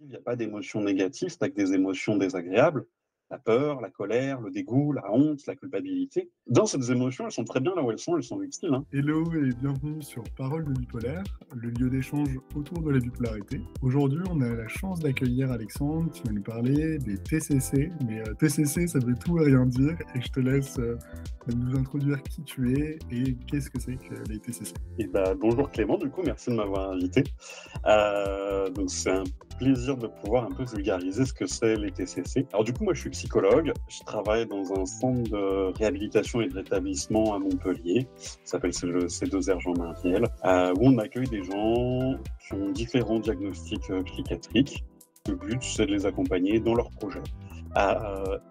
Il n'y a pas d'émotions négatives, c'est que des émotions désagréables. La peur, la colère, le dégoût, la honte, la culpabilité. Dans ces émotions, elles sont très bien là où elles sont utiles, hein. Hello et bienvenue sur Parole de bipolaire, le lieu d'échange autour de la bipolarité. Aujourd'hui, on a la chance d'accueillir Alexandre qui va nous parler des TCC. Mais TCC, ça veut tout et rien dire et je te laisse nous introduire qui tu es et qu'est-ce que c'est que les TCC. Et bonjour Clément, du coup, merci de m'avoir invité. Donc c'est un plaisir de pouvoir un peu vulgariser ce que c'est les TCC. Alors du coup, moi je suis psychologue, je travaille dans un centre de réhabilitation et de rétablissement à Montpellier, ça s'appelle C2R Jean-Martial, où on accueille des gens qui ont différents diagnostics psychiatriques. Le but, c'est de les accompagner dans leurs projets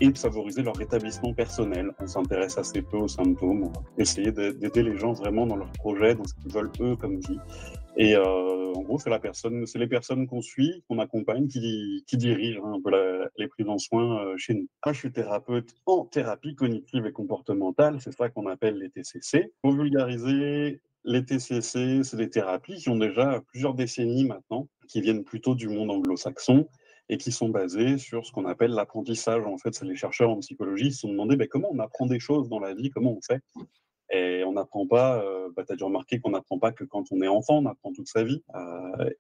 et de favoriser leur rétablissement personnel. On s'intéresse assez peu aux symptômes, on va essayer d'aider les gens vraiment dans leurs projets, dans ce qu'ils veulent eux comme vie. Et en gros, c'est les personnes qu'on suit, qu'on accompagne, qui dirigent un peu les prises en soins chez nous. Moi, je suis thérapeute en thérapie cognitive et comportementale, c'est ça qu'on appelle les TCC. Pour vulgariser, les TCC, c'est des thérapies qui ont déjà plusieurs décennies maintenant, qui viennent plutôt du monde anglo-saxon et qui sont basées sur ce qu'on appelle l'apprentissage. En fait, c'est les chercheurs en psychologie qui se sont demandé comment on apprend des choses dans la vie, comment on fait. Et on n'apprend pas, tu as dû remarquer qu'on n'apprend pas que quand on est enfant, on apprend toute sa vie.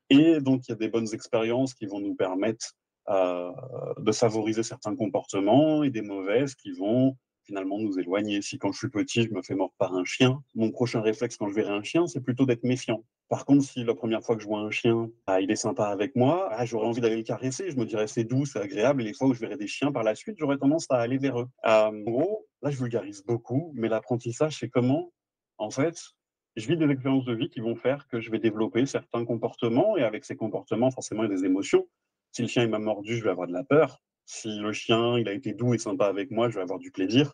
Et donc, il y a des bonnes expériences qui vont nous permettre de favoriser certains comportements et des mauvaises qui vont finalement nous éloigner. Si quand je suis petit, je me fais mordre par un chien, mon prochain réflexe quand je verrai un chien, c'est plutôt d'être méfiant. Par contre, si la première fois que je vois un chien, il est sympa avec moi, j'aurais envie d'aller le caresser, je me dirais c'est doux, c'est agréable, et les fois où je verrai des chiens par la suite, j'aurais tendance à aller vers eux. En gros, là je vulgarise beaucoup, mais l'apprentissage, c'est comment, en fait, je vis des expériences de vie qui vont faire que je vais développer certains comportements, et avec ces comportements, forcément, il y a des émotions. Si le chien il m'a mordu, je vais avoir de la peur. Si le chien il a été doux et sympa avec moi, je vais avoir du plaisir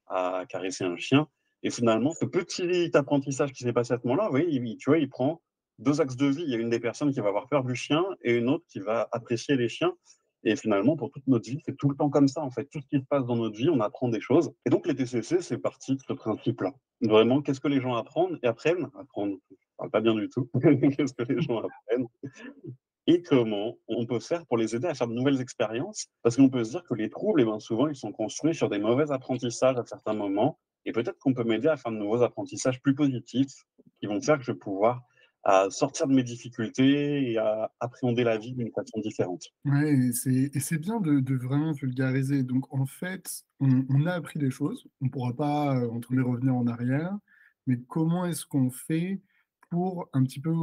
à caresser un chien. Et finalement, ce petit apprentissage qui s'est passé à ce moment-là, oui, tu vois, il prend deux axes de vie. Il y a une des personnes qui va avoir peur du chien et une autre qui va apprécier les chiens. Et finalement, pour toute notre vie, c'est tout le temps comme ça, en fait. Tout ce qui se passe dans notre vie, on apprend des choses. Et donc, les TCC, c'est parti de ce principe-là. Vraiment, qu'est-ce que les gens apprennent? Apprendre, je parle pas bien du tout. Qu'est-ce que les gens apprennent? Et comment on peut faire pour les aider à faire de nouvelles expériences? Parce qu'on peut se dire que les troubles, souvent, ils sont construits sur des mauvais apprentissages à certains moments. Et peut-être qu'on peut m'aider à faire de nouveaux apprentissages plus positifs qui vont faire que je vais pouvoir sortir de mes difficultés et à appréhender la vie d'une façon différente. Ouais, et c'est bien de vraiment vulgariser. Donc en fait, on a appris des choses, on ne pourra pas entre guillemets, revenir en arrière, mais comment est-ce qu'on fait pour un petit peu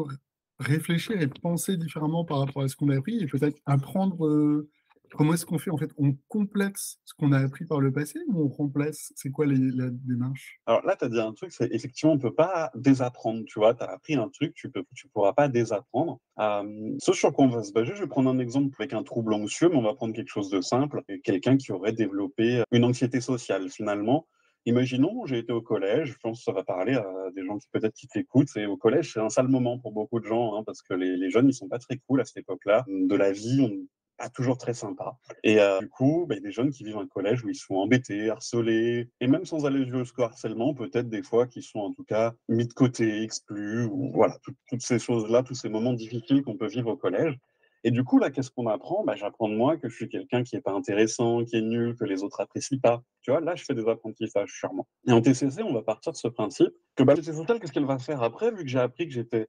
réfléchir et penser différemment par rapport à ce qu'on a appris et peut-être apprendre, comment est-ce qu'on fait en fait? On complète ce qu'on a appris par le passé ou on remplace? C'est quoi la démarche? Alors là, tu as dit un truc, c'est effectivement, on ne peut pas désapprendre, tu vois. Tu as appris un truc, tu pourras pas désapprendre. Ce sur quoi on va se baser, je vais prendre un exemple avec un trouble anxieux, mais on va prendre quelque chose de simple. Quelqu'un qui aurait développé une anxiété sociale, finalement. Imaginons, j'ai été au collège, je pense que ça va parler à des gens qui peut-être qui t'écoutent. Et au collège, c'est un sale moment pour beaucoup de gens, hein, parce que les jeunes, ils sont pas très cool à cette époque-là. De la vie, pas toujours très sympa. Et du coup, il y a des jeunes qui vivent un collège où ils sont embêtés, harcelés, et même sans aller jusqu'au harcèlement, peut-être des fois qui sont en tout cas mis de côté, exclus, ou voilà, toutes ces choses-là, tous ces moments difficiles qu'on peut vivre au collège. Et du coup, là, qu'est-ce qu'on apprend? J'apprends de moi que je suis quelqu'un qui est pas intéressant, qui est nul, que les autres apprécient pas. Tu vois, là, je fais des apprentissages, sûrement. Et en TCC, on va partir de ce principe que la société sociale, qu'est-ce qu'elle va faire après, vu que j'ai appris que j'étais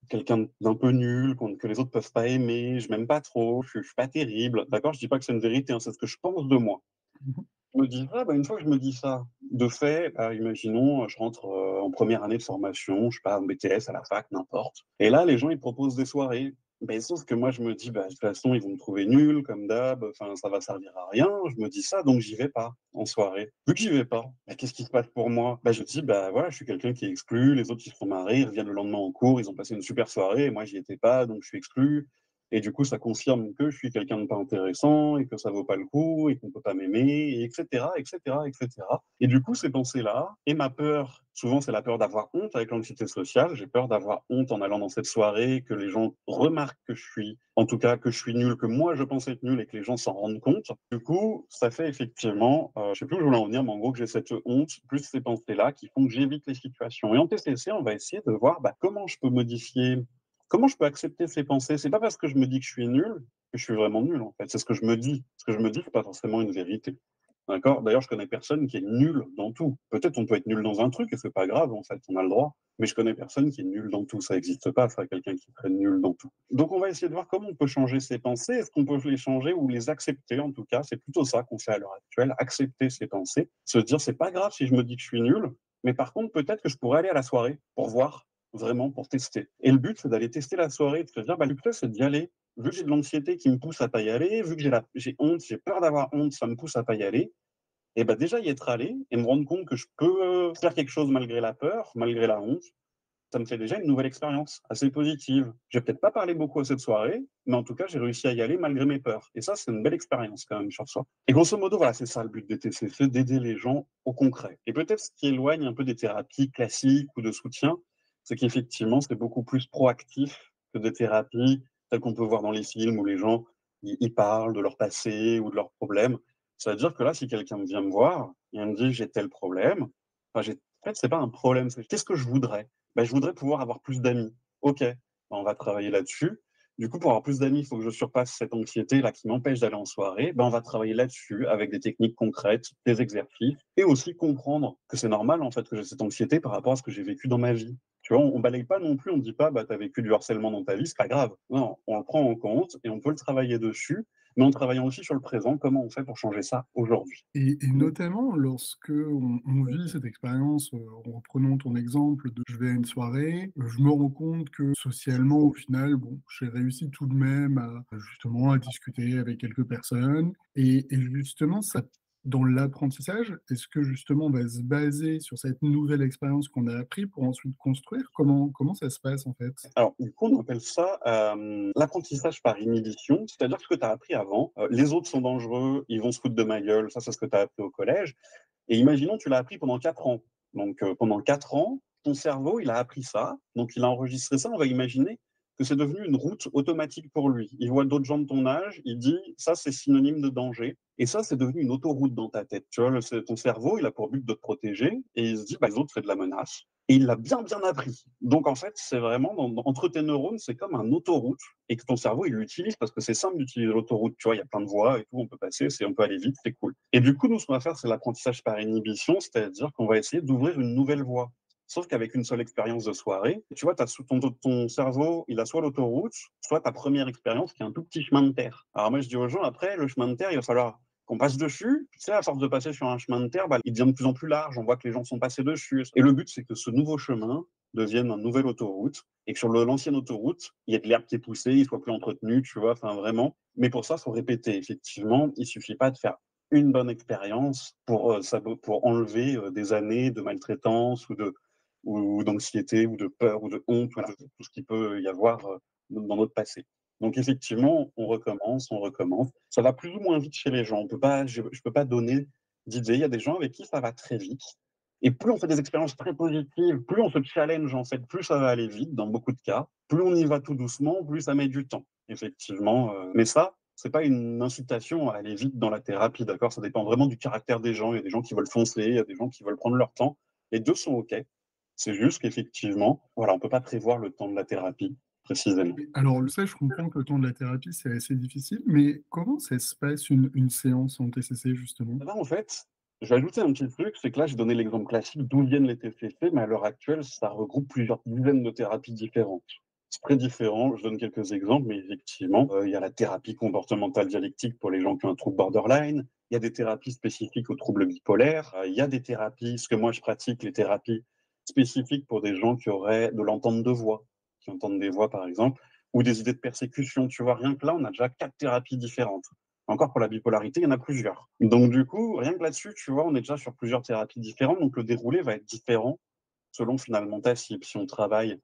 quelqu'un d'un peu nul, que les autres peuvent pas aimer, je m'aime pas trop, je suis pas terrible. D'accord? Je dis pas que c'est une vérité, hein, c'est ce que je pense de moi. Mmh. Je me dis ça, une fois que je me dis ça, de fait, imaginons, je rentre en première année de formation, je sais pas, en BTS, à la fac, n'importe. Et là, les gens, ils proposent des soirées. Sauf que moi, je me dis, de toute façon, ils vont me trouver nul, comme d'hab, enfin, ça va servir à rien. Je me dis ça, donc j'y vais pas en soirée. Vu que j'y vais pas, qu'est-ce qui se passe pour moi? Je me dis, voilà, je suis quelqu'un qui est exclu, les autres, ils se sont marrés, ils reviennent le lendemain en cours, ils ont passé une super soirée, et moi, j'y étais pas, donc je suis exclu. Et du coup, ça confirme que je suis quelqu'un de pas intéressant et que ça vaut pas le coup et qu'on peut pas m'aimer, et etc., etc., etc. Et du coup, ces pensées-là, et ma peur, souvent c'est la peur d'avoir honte avec l'anxiété sociale. J'ai peur d'avoir honte en allant dans cette soirée, que les gens remarquent que je suis, en tout cas que je suis nul, que moi je pense être nul et que les gens s'en rendent compte. Du coup, ça fait effectivement, je sais plus où je voulais en venir, mais en gros que j'ai cette honte, plus ces pensées-là qui font que j'évite les situations. Et en TCC, on va essayer de voir comment je peux modifier. Comment je peux accepter ces pensées? C'est pas parce que je me dis que je suis nul que je suis vraiment nul, en fait. C'est ce que je me dis. Ce que je me dis, c'est pas forcément une vérité. D'accord? D'ailleurs, je connais personne qui est nul dans tout. Peut-être on peut être nul dans un truc et c'est pas grave, en fait, on a le droit. Mais je connais personne qui est nul dans tout. Ça n'existe pas, ça, quelqu'un qui serait nul dans tout. Donc, on va essayer de voir comment on peut changer ses pensées. Est-ce qu'on peut les changer ou les accepter, en tout cas? C'est plutôt ça qu'on fait à l'heure actuelle, accepter ses pensées. Se dire, c'est pas grave si je me dis que je suis nul, mais par contre, peut-être que je pourrais aller à la soirée pour voir, vraiment, pour tester. Et le but, c'est d'aller tester la soirée, de se dire, bah, le plus, c'est d'y aller. Vu que j'ai de l'anxiété qui me pousse à pas y aller, vu que j'ai honte, j'ai peur d'avoir honte, ça me pousse à pas y aller, et bah, déjà y être allé et me rendre compte que je peux faire quelque chose malgré la peur, malgré la honte, ça me fait déjà une nouvelle expérience assez positive. J'ai peut-être pas parlé beaucoup à cette soirée, mais en tout cas, j'ai réussi à y aller malgré mes peurs. Et ça, c'est une belle expérience quand même sur soi. Et grosso modo, voilà, c'est ça le but des TCC, d'aider les gens au concret. Et peut-être ce qui éloigne un peu des thérapies classiques ou de soutien, c'est qu'effectivement, c'est beaucoup plus proactif que des thérapies telles qu'on peut voir dans les films où les gens ils parlent de leur passé ou de leurs problèmes. Ça veut dire que là, si quelqu'un vient me voir et me dit j'ai tel problème, enfin, en fait, c'est pas un problème, c'est qu'est-ce que je voudrais? Ben, je voudrais pouvoir avoir plus d'amis. Ok, ben, on va travailler là-dessus. Du coup, pour avoir plus d'amis, il faut que je surpasse cette anxiété-là qui m'empêche d'aller en soirée. Ben, on va travailler là-dessus avec des techniques concrètes, des exercices, et aussi comprendre que c'est normal en fait que j'ai cette anxiété par rapport à ce que j'ai vécu dans ma vie. Tu vois, on balaye pas non plus, on dit pas, bah, tu as vécu du harcèlement dans ta vie, c'est pas grave. Non, on le prend en compte et on peut le travailler dessus, mais en travaillant aussi sur le présent, comment on fait pour changer ça aujourd'hui. Et notamment lorsque on vit cette expérience, en reprenant ton exemple de je vais à une soirée, je me rends compte que socialement, au final, bon, j'ai réussi tout de même à justement à discuter avec quelques personnes et justement ça dans l'apprentissage, est-ce que justement on va se baser sur cette nouvelle expérience qu'on a appris pour ensuite construire? Comment ça se passe en fait? Alors, du coup, on appelle ça l'apprentissage par inhibition, c'est-à-dire que ce que tu as appris avant, les autres sont dangereux, ils vont se foutre de ma gueule, ça c'est ce que tu as appris au collège. Et imaginons, tu l'as appris pendant 4 ans. Donc, pendant 4 ans, ton cerveau, il a appris ça, donc il a enregistré ça. On va imaginer que c'est devenu une route automatique pour lui. Il voit d'autres gens de ton âge, il dit ça, c'est synonyme de danger. Et ça, c'est devenu une autoroute dans ta tête. Tu vois, ton cerveau, il a pour but de te protéger et il se dit, bah, les autres, c'est de la menace. Et il l'a bien, bien appris. Donc, en fait, c'est vraiment, entre tes neurones, c'est comme un autoroute et que ton cerveau, il l'utilise parce que c'est simple d'utiliser l'autoroute. Tu vois, il y a plein de voies et tout, on peut passer, on peut aller vite, c'est cool. Et du coup, nous, ce qu'on va faire, c'est l'apprentissage par inhibition, c'est-à-dire qu'on va essayer d'ouvrir une nouvelle voie. Sauf qu'avec une seule expérience de soirée, tu vois, ton cerveau, il a soit l'autoroute, soit ta première expérience qui est un tout petit chemin de terre. Alors moi, je dis aux gens, après, le chemin de terre, il va falloir qu'on passe dessus. Tu sais, à force de passer sur un chemin de terre, bah, il devient de plus en plus large. On voit que les gens sont passés dessus. Et le but, c'est que ce nouveau chemin devienne une nouvelle autoroute et que sur l'ancienne autoroute, il y ait de l'herbe qui est poussée, il soit plus entretenu, tu vois, enfin vraiment. Mais pour ça, il faut répéter. Effectivement, il suffit pas de faire une bonne expérience pour enlever des années de maltraitance ou d'anxiété ou de peur ou de honte, voilà, tout ce qu'il peut y avoir dans notre passé. Donc effectivement, on recommence, on recommence. Ça va plus ou moins vite chez les gens. Je ne peux pas donner d'idées. Il y a des gens avec qui ça va très vite. Et plus on fait des expériences très positives, plus on se challenge en fait, plus ça va aller vite dans beaucoup de cas. Plus on y va tout doucement, plus ça met du temps, effectivement. Mais ça, c'est pas une incitation à aller vite dans la thérapie, d'accord? Ça dépend vraiment du caractère des gens. Il y a des gens qui veulent foncer, il y a des gens qui veulent prendre leur temps. Les deux sont OK. C'est juste qu'effectivement, voilà, on ne peut pas prévoir le temps de la thérapie, précisément. Oui, alors ça, je comprends que le temps de la thérapie, c'est assez difficile, mais comment ça se passe une séance en TCC justement? Là, en fait, je vais ajouter un petit truc, c'est que là, j'ai donné l'exemple classique d'où viennent les TCC, mais à l'heure actuelle, ça regroupe plusieurs dizaines de thérapies différentes. C'est très différent, je donne quelques exemples, mais effectivement, il y a la thérapie comportementale dialectique pour les gens qui ont un trouble borderline, il y a des thérapies spécifiques aux troubles bipolaires, il y a des thérapies, ce que moi je pratique, les thérapies spécifiques pour des gens qui auraient de l'entente de voix, qui entendent des voix par exemple, ou des idées de persécution. Tu vois, rien que là, on a déjà 4 thérapies différentes. Encore pour la bipolarité, il y en a plusieurs. Donc du coup, rien que là-dessus, tu vois, on est déjà sur plusieurs thérapies différentes, donc le déroulé va être différent selon finalement ta cible. Si on travaille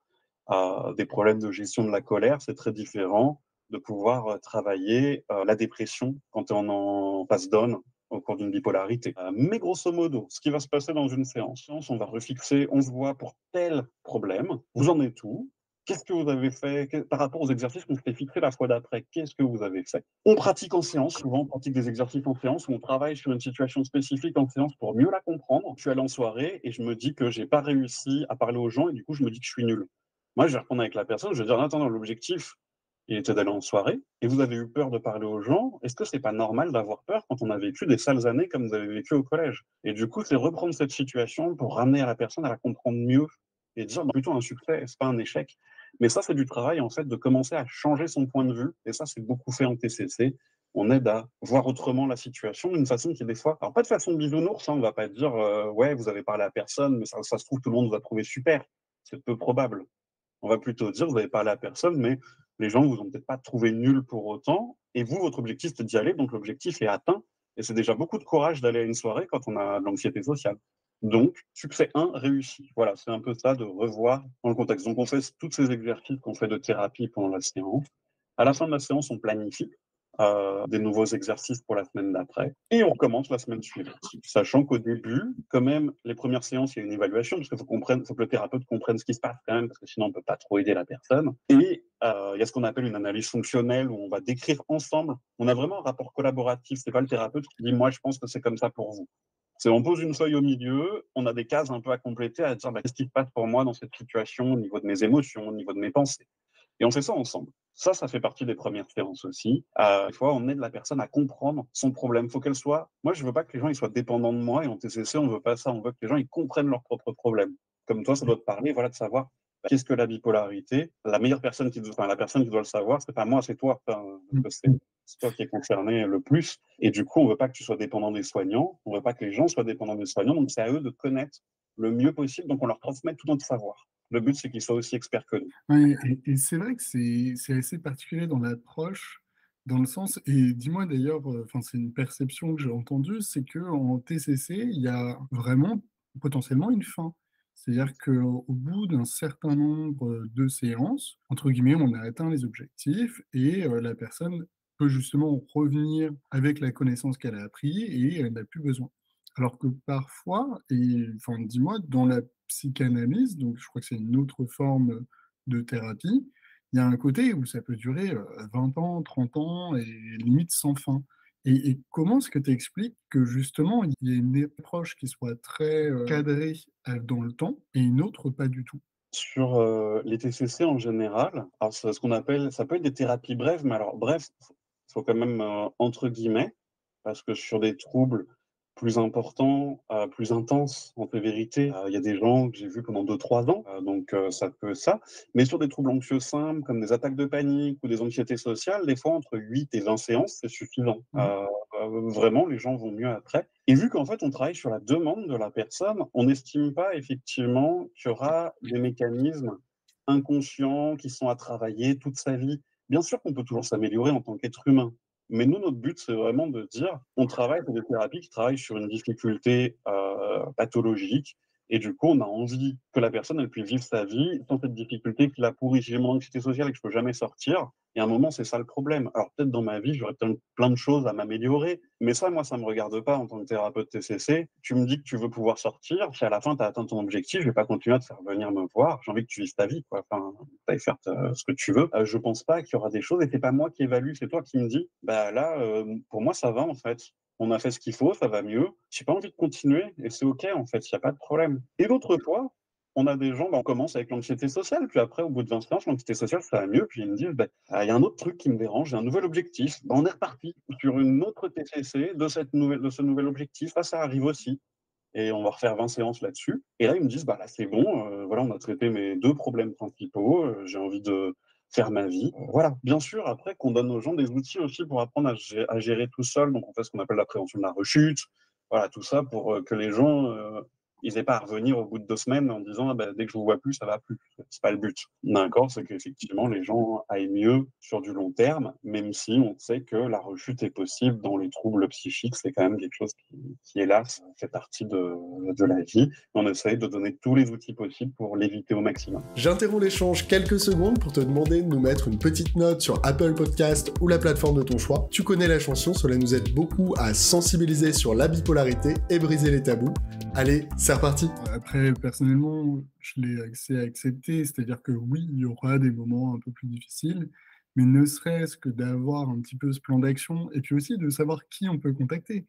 à des problèmes de gestion de la colère, c'est très différent de pouvoir travailler la dépression quand tu es en phase down au cours d'une bipolarité. Mais grosso modo, ce qui va se passer dans une séance, on va refixer, on se voit pour tel problème, vous en êtes où? Qu'est-ce que vous avez fait par rapport aux exercices qu'on s'était fixés la fois d'après? Qu'est-ce que vous avez fait? On pratique en séance, souvent on pratique des exercices en séance où on travaille sur une situation spécifique en séance pour mieux la comprendre. Je suis allé en soirée et je me dis que j'ai pas réussi à parler aux gens et du coup je me dis que je suis nul. Moi, je vais répondre avec la personne, je vais dire, attends, non, l'objectif, il était d'aller en soirée, et vous avez eu peur de parler aux gens. Est-ce que c'est pas normal d'avoir peur quand on a vécu des sales années comme vous avez vécu au collège? Et du coup, c'est reprendre cette situation pour ramener à la personne à la comprendre mieux et dire bah, plutôt un succès, c'est pas un échec. Mais ça, c'est du travail en fait de commencer à changer son point de vue. Et ça, c'est beaucoup fait en TCC. On aide à voir autrement la situation d'une façon qui est des fois, alors pas de façon bisounours, hein, on va pas dire ouais, vous avez parlé à personne, mais ça se trouve tout le monde vous a trouvé super. C'est peu probable. On va plutôt dire, vous n'avez parlé à personne, mais les gens ne vous ont peut-être pas trouvé nul pour autant. Et vous, votre objectif, c'est d'y aller, donc l'objectif est atteint. Et c'est déjà beaucoup de courage d'aller à une soirée quand on a de l'anxiété sociale. Donc, succès 1, réussi. Voilà, c'est un peu ça de revoir dans le contexte. Donc, on fait tous ces exercices qu'on fait de thérapie pendant la séance. À la fin de la séance, on planifie des nouveaux exercices pour la semaine d'après. Et on recommence la semaine suivante. Sachant qu'au début, quand même, les premières séances, il y a une évaluation, parce qu'il faut que le thérapeute comprenne ce qui se passe quand même, parce que sinon on ne peut pas trop aider la personne. Et il y a ce qu'on appelle une analyse fonctionnelle, où on va décrire ensemble. On a vraiment un rapport collaboratif. C'est pas le thérapeute qui dit, moi, je pense que c'est comme ça pour vous. C'est on pose une feuille au milieu, on a des cases un peu à compléter, à dire bah, qu'est-ce qui se passe pour moi dans cette situation, au niveau de mes émotions, au niveau de mes pensées. Et on fait ça ensemble. Ça fait partie des premières séances aussi. Des fois, on aide la personne à comprendre son problème. Il faut qu'elle soit. Moi, je veux pas que les gens ils soient dépendants de moi. Et en TCC, on veut pas ça. On veut que les gens ils comprennent leurs propres problèmes. Comme toi, ça doit te parler, voilà, de savoir qu'est-ce que la bipolarité. La meilleure personne la personne qui doit le savoir, c'est pas moi, c'est toi. C'est toi qui es concerné le plus. Et du coup, on veut pas que tu sois dépendant des soignants. On veut pas que les gens soient dépendants des soignants. Donc, c'est à eux de connaître le mieux possible. Donc, on leur transmet tout notre savoir. Le but, c'est qu'ils soient aussi experts que nous. Ouais, et c'est vrai que c'est assez particulier dans l'approche, dans le sens et dis-moi d'ailleurs, enfin, c'est une perception que j'ai entendue, c'est qu'en TCC, il y a vraiment potentiellement une fin. C'est-à-dire qu'au bout d'un certain nombre, de séances, entre guillemets, on a atteint les objectifs et la personne peut justement revenir avec la connaissance qu'elle a appris et elle n'a plus besoin. Alors que parfois et enfin, dis-moi, dans la psychanalyse, donc je crois que c'est une autre forme, de thérapie, il y a un côté où ça peut durer, 20 ans, 30 ans et limite sans fin. Et comment est-ce que tu expliques que justement il y ait une approche qui soit très, cadrée, dans le temps et une autre pas du tout? Sur, les TCC en général, alors c'est ce qu'on appelle ça peut être des thérapies brèves, mais alors bref, faut quand même, entre guillemets, parce que sur des troubles plus importants, plus intenses en fait vérité, il y a des gens que j'ai vus pendant 2 3 ans, donc ça peut ça. Mais sur des troubles anxieux simples comme des attaques de panique ou des anxiétés sociales, des fois entre 8 et 20 séances, c'est suffisant. Mmh. Vraiment les gens vont mieux après. Et vu qu'en fait on travaille sur la demande de la personne, on n'estime pas effectivement qu'il y aura des mécanismes inconscients qui sont à travailler toute sa vie. Bien sûr qu'on peut toujours s'améliorer en tant qu'être humain, mais nous, notre but, c'est vraiment de dire, on travaille pour des thérapies qui travaillent sur une difficulté pathologique, et du coup, on a envie que la personne elle puisse vivre sa vie sans cette difficulté qui la pourrit. Si j'ai mon anxiété sociale et que je peux jamais sortir, il y a un moment, c'est ça le problème. Alors peut-être dans ma vie, j'aurais plein de choses à m'améliorer, mais ça, moi, ça me regarde pas en tant que thérapeute TCC. Tu me dis que tu veux pouvoir sortir, si à la fin, tu as atteint ton objectif, je vais pas continuer à te faire venir me voir. J'ai envie que tu vives ta vie, quoi. Enfin, tu faire ce que tu veux. Je pense pas qu'il y aura des choses, et c'est pas moi qui évalue, c'est toi qui me dis, bah là, pour moi, ça va en fait. On a fait ce qu'il faut, ça va mieux. J'ai pas envie de continuer et c'est OK en fait, il y a pas de problème. Et d'autres fois, on a des gens, bah, on commence avec l'anxiété sociale, puis après, au bout de 20 séances, l'anxiété sociale, ça va mieux, puis ils me disent, bah, il y a un autre truc qui me dérange, j'ai un nouvel objectif. Bah, on est reparti sur une autre TCC de ce nouvel objectif. Ça arrive aussi. Et on va refaire 20 séances là-dessus. Et là, ils me disent, bah là, c'est bon, voilà, on a traité mes 2 problèmes principaux, j'ai envie de faire ma vie. Voilà. Bien sûr, après, qu'on donne aux gens des outils aussi pour apprendre à gérer tout seul. Donc, on fait ce qu'on appelle la prévention de la rechute. Voilà, tout ça pour que les gens, ils aient pas à revenir au bout de 2 semaines en disant, ah, bah, dès que je vous vois plus, ça va plus. C'est pas le but. D'accord? C'est qu'effectivement, les gens aillent mieux sur du long terme, même si on sait que la rechute est possible dans les troubles psychiques. C'est quand même quelque chose qui hélas, fait partie de la vie. On essaye de donner tous les outils possibles pour l'éviter au maximum. J'interromps l'échange quelques secondes pour te demander de nous mettre une petite note sur Apple Podcast ou la plateforme de ton choix. Tu connais la chanson, cela nous aide beaucoup à sensibiliser sur la bipolarité et briser les tabous. Allez, c'est reparti. Après, personnellement, je l'ai assez accepté, c'est-à-dire que oui, il y aura des moments un peu plus difficiles, mais ne serait-ce que d'avoir un petit peu ce plan d'action et puis aussi de savoir qui on peut contacter.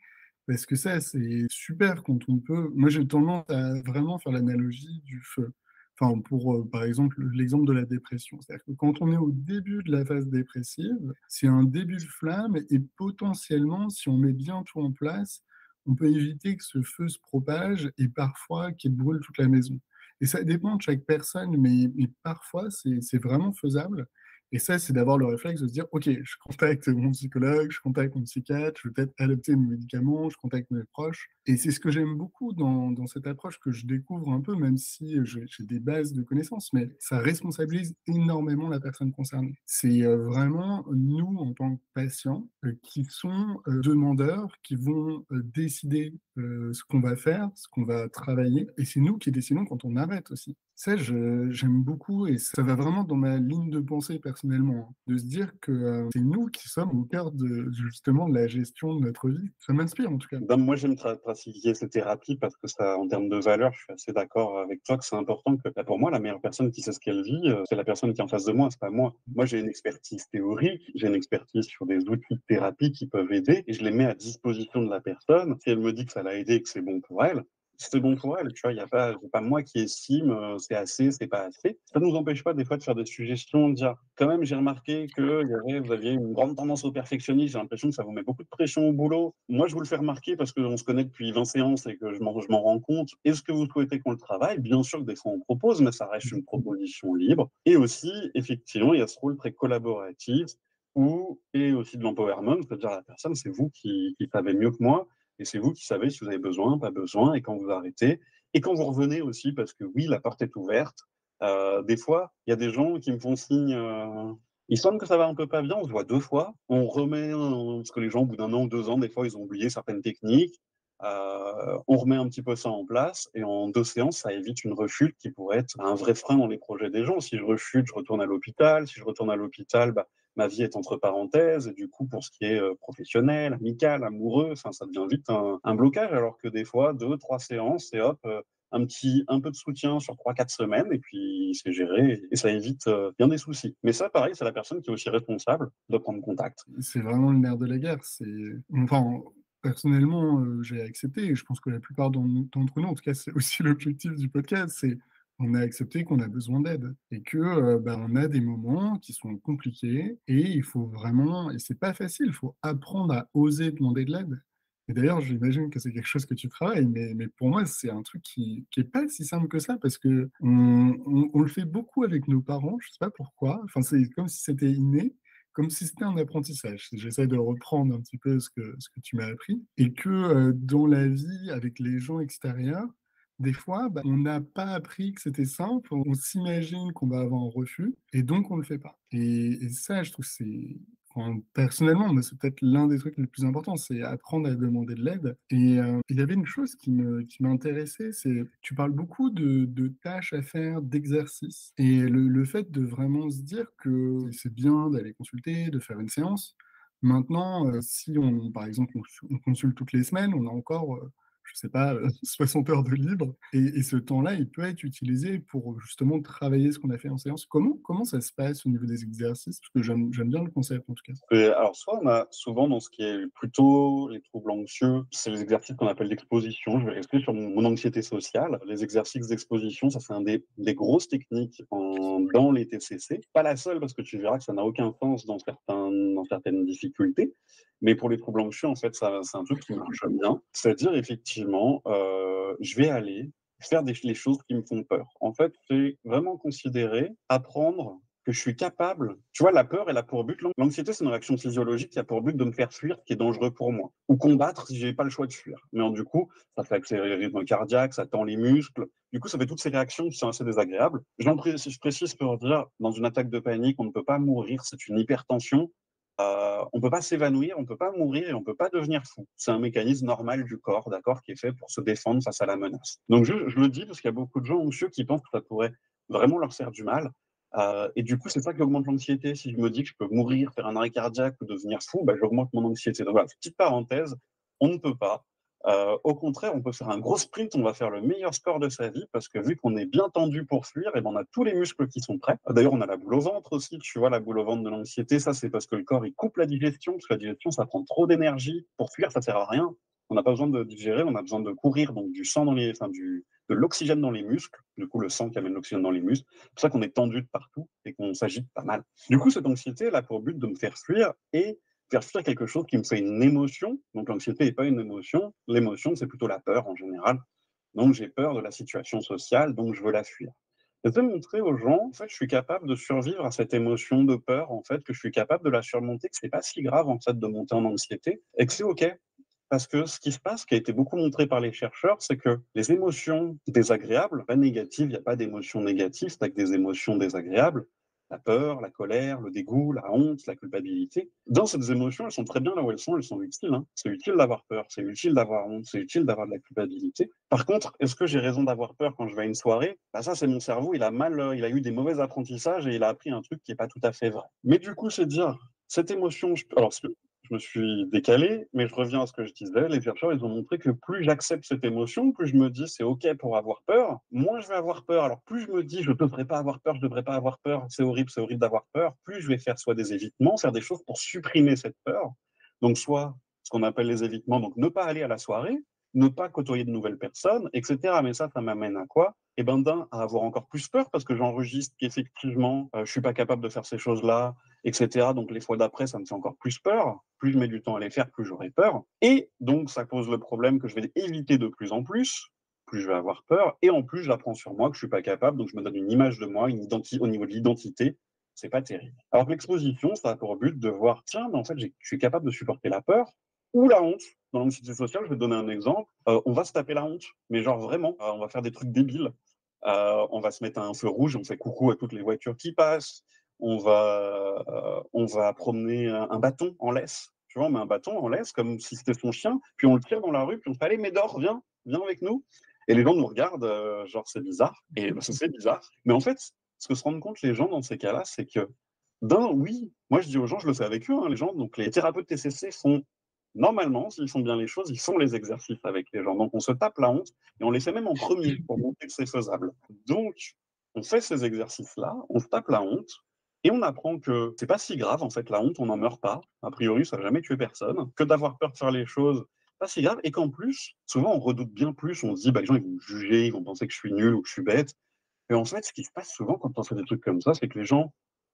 Parce que ça, c'est super quand on peut. Moi, j'ai tendance à vraiment faire l'analogie du feu. Enfin, pour, par exemple, l'exemple de la dépression. C'est-à-dire que quand on est au début de la phase dépressive, c'est un début de flamme et potentiellement, si on met bien tout en place, on peut éviter que ce feu se propage et parfois qu'il brûle toute la maison. Et ça dépend de chaque personne, mais parfois c'est vraiment faisable. Et ça, c'est d'avoir le réflexe de se dire: «OK, je contacte mon psychologue, je contacte mon psychiatre, je vais peut-être adopter mes médicaments, je contacte mes proches». Et c'est ce que j'aime beaucoup dans cette approche que je découvre un peu, même si j'ai des bases de connaissances, mais ça responsabilise énormément la personne concernée. C'est vraiment nous, en tant que patients, qui sont demandeurs, qui vont décider ce qu'on va faire, ce qu'on va travailler, et c'est nous qui décidons quand on arrête aussi. Ça, j'aime beaucoup et ça va vraiment dans ma ligne de pensée personnellement, hein, de se dire que c'est nous qui sommes au cœur de justement de la gestion de notre vie. Ça m'inspire en tout cas. Ben, moi, j'aime pratiquer ces thérapies parce que ça, en termes de valeur, je suis assez d'accord avec toi que c'est important que, bah, pour moi, la meilleure personne qui sait ce qu'elle vit, c'est la personne qui est en face de moi, c'est pas moi. Moi, j'ai une expertise théorique, j'ai une expertise sur des outils de thérapie qui peuvent aider et je les mets à disposition de la personne. Si elle me dit que ça l'a aidé et que c'est bon pour elle, c'est bon pour elle, tu vois, il y a pas, c'est pas moi qui estime c'est assez, c'est pas assez. Ça nous empêche pas des fois de faire des suggestions, de dire quand même j'ai remarqué que vous aviez une grande tendance au perfectionnisme, j'ai l'impression que ça vous met beaucoup de pression au boulot. Moi je vous le fais remarquer parce qu'on se connaît depuis 20 séances et que je m'en rends compte. Est-ce que vous souhaitez qu'on le travaille? Bien sûr que des fois on propose, mais ça reste une proposition libre. Et aussi, effectivement, il y a ce rôle très collaboratif et aussi de l'empowerment, c'est-à-dire la personne, c'est vous qui savez mieux que moi. Et c'est vous qui savez si vous avez besoin, pas besoin, et quand vous arrêtez. Et quand vous revenez aussi, parce que oui, la porte est ouverte. Des fois, il y a des gens qui me font signe, il semble que ça va un peu pas bien, on se voit 2 fois. On remet, parce que les gens, au bout d'un an ou 2 ans, des fois, ils ont oublié certaines techniques. On remet un petit peu ça en place, et en 2 séances, ça évite une rechute qui pourrait être un vrai frein dans les projets des gens. Si je rechute, je retourne à l'hôpital. Si je retourne à l'hôpital, bah, ma vie est entre parenthèses, et du coup, pour ce qui est professionnel, amical, amoureux, ça devient vite un blocage, alors que des fois, 2, 3 séances, et hop, un peu de soutien sur 3, 4 semaines, et puis c'est géré, et ça évite bien des soucis. Mais ça, pareil, c'est la personne qui est aussi responsable de prendre contact. C'est vraiment le nerf de la guerre. Enfin, personnellement, j'ai accepté et je pense que la plupart d'entre nous, en tout cas, c'est aussi l'objectif du podcast, c'est on a accepté qu'on a besoin d'aide et que, bah, on a des moments qui sont compliqués et il faut vraiment et c'est pas facile, il faut apprendre à oser demander de l'aide. Et d'ailleurs, j'imagine que c'est quelque chose que tu travailles, mais pour moi, c'est un truc qui est pas si simple que ça parce qu'on le fait beaucoup avec nos parents, je sais pas pourquoi. Enfin, c'est comme si c'était inné, comme si c'était un apprentissage. J'essaie de reprendre un petit peu ce que tu m'as appris et que, dans la vie avec les gens extérieurs, des fois, bah, on n'a pas appris que c'était simple, on s'imagine qu'on va avoir un refus et donc on le fait pas. Et ça, je trouve que c'est enfin, personnellement, moi, c'est peut-être l'un des trucs les plus importants, c'est apprendre à demander de l'aide et il y avait une chose qui m'intéressait, c'est tu parles beaucoup de tâches à faire, d'exercices et le fait de vraiment se dire que c'est bien d'aller consulter, de faire une séance. Maintenant, si on par exemple, on consulte toutes les semaines, on a encore, je sais pas, 60 heures de libre et ce temps-là, il peut être utilisé pour, justement travailler ce qu'on a fait en séance. Comment ça se passe au niveau des exercices? Parce que j'aime bien le concept en tout cas. Alors, soit on a souvent dans ce qui est plutôt les troubles anxieux, c'est les exercices qu'on appelle d'exposition. Je vais rester sur mon anxiété sociale. Les exercices d'exposition, ça c'est un des grosses techniques dans les TCC. Pas la seule, parce que tu verras que ça n'a aucun sens dans certaines difficultés. Mais pour les troubles anxieux, en fait, c'est un truc qui marche bien. C'est-à-dire, effectivement, je vais aller faire les choses qui me font peur. En fait, c'est vraiment considérer, apprendre que je suis capable. Tu vois, la peur, elle a pour but, l'anxiété, c'est une réaction physiologique qui a pour but de me faire fuir ce qui est dangereux pour moi, ou combattre si j'ai pas le choix de fuir. Mais du coup, ça fait accélérer le rythme cardiaque, ça tend les muscles. Du coup, ça fait toutes ces réactions qui sont assez désagréables. Je précise pour dire, dans une attaque de panique, on ne peut pas mourir, c'est une hypertension. On ne peut pas s'évanouir, on ne peut pas mourir et on ne peut pas devenir fou. C'est un mécanisme normal du corps, d'accord, qui est fait pour se défendre face à la menace. Donc je le dis parce qu'il y a beaucoup de gens anxieux qui pensent que ça pourrait vraiment leur faire du mal. Et du coup, c'est ça qui augmente l'anxiété. Si je me dis que je peux mourir, faire un arrêt cardiaque ou devenir fou, bah, j'augmente mon anxiété. Donc voilà, petite parenthèse, on ne peut pas. Au contraire, on peut faire un gros sprint, on va faire le meilleur score de sa vie parce que vu qu'on est bien tendu pour fuir, et ben on a tous les muscles qui sont prêts. D'ailleurs, on a la boule au ventre aussi, tu vois, la boule au ventre de l'anxiété, ça c'est parce que le corps il coupe la digestion, parce que la digestion ça prend trop d'énergie. Pour fuir, ça sert à rien. On n'a pas besoin de digérer, on a besoin de courir, donc du sang de l'oxygène dans les muscles, du coup le sang qui amène l'oxygène dans les muscles. C'est pour ça qu'on est tendu de partout et qu'on s'agite pas mal. Du coup, cette anxiété, elle a pour but de me faire fuir et faire fuir quelque chose qui me fait une émotion. Donc l'anxiété n'est pas une émotion, l'émotion c'est plutôt la peur en général. Donc j'ai peur de la situation sociale, donc je veux la fuir. J'essaie de montrer aux gens, en fait, je suis capable de survivre à cette émotion de peur, en fait, que je suis capable de la surmonter, que c'est pas si grave, en fait, de monter en anxiété, et que c'est OK. Parce que ce qui se passe, qui a été beaucoup montré par les chercheurs, c'est que les émotions désagréables, pas négatives, il n'y a pas d'émotions négatives, c'est que des émotions désagréables, la peur, la colère, le dégoût, la honte, la culpabilité. Dans ces émotions, elles sont très bien là où elles sont utiles. Hein. C'est utile d'avoir peur, c'est utile d'avoir honte, c'est utile d'avoir de la culpabilité. Par contre, est-ce que j'ai raison d'avoir peur quand je vais à une soirée? Bah ça, c'est mon cerveau, il a eu des mauvais apprentissages et il a appris un truc qui n'est pas tout à fait vrai. Mais du coup, c'est dire, cette émotion, alors je me suis décalé, mais je reviens à ce que je disais. Les chercheurs, ils ont montré que plus j'accepte cette émotion, plus je me dis c'est OK pour avoir peur, moins je vais avoir peur. Alors plus je me dis je ne devrais pas avoir peur, je ne devrais pas avoir peur, c'est horrible d'avoir peur, plus je vais faire soit des évitements, faire des choses pour supprimer cette peur. Donc soit ce qu'on appelle les évitements, donc ne pas aller à la soirée, ne pas côtoyer de nouvelles personnes, etc. Mais ça m'amène à quoi? Eh ben à avoir encore plus peur parce que j'enregistre qu'effectivement, je ne suis pas capable de faire ces choses-là, etc. Donc les fois d'après, ça me fait encore plus peur. Plus je mets du temps à les faire, plus j'aurai peur. Et donc ça pose le problème que je vais éviter de plus en plus je vais avoir peur. Et en plus, j'apprends sur moi que je ne suis pas capable, donc je me donne une image de moi, au niveau de l'identité. C'est pas terrible. Alors que l'exposition, ça a pour but de voir, tiens, mais en fait, je suis capable de supporter la peur ou la honte. Dans l'anxiété sociale, je vais te donner un exemple. On va se taper la honte, mais genre vraiment, on va faire des trucs débiles. On va se mettre à un feu rouge, on fait coucou à toutes les voitures qui passent. On va promener un bâton en laisse. Tu vois, on met un bâton en laisse comme si c'était son chien, puis on le tire dans la rue, puis on fait allez, Médor, viens avec nous. Et les gens nous regardent, genre c'est bizarre. Et c'est bizarre. Mais en fait, ce que se rendent compte les gens dans ces cas-là, c'est que oui, moi je dis aux gens, je le fais avec eux, hein, les gens, donc les thérapeutes TCC font normalement, s'ils font bien les choses, ils font les exercices avec les gens. Donc on se tape la honte et on les fait même en premier pour montrer que c'est faisable. Donc on fait ces exercices-là, on se tape la honte et on apprend que c'est pas si grave en fait, la honte, on n'en meurt pas. A priori, ça n'a jamais tué personne. Que d'avoir peur de faire les choses, pas si grave. Et qu'en plus, souvent on redoute bien plus, on se dit, bah, les gens ils vont me juger, ils vont penser que je suis nul ou que je suis bête. Et en fait, ce qui se passe souvent quand on fait des trucs comme ça, c'est que les gens,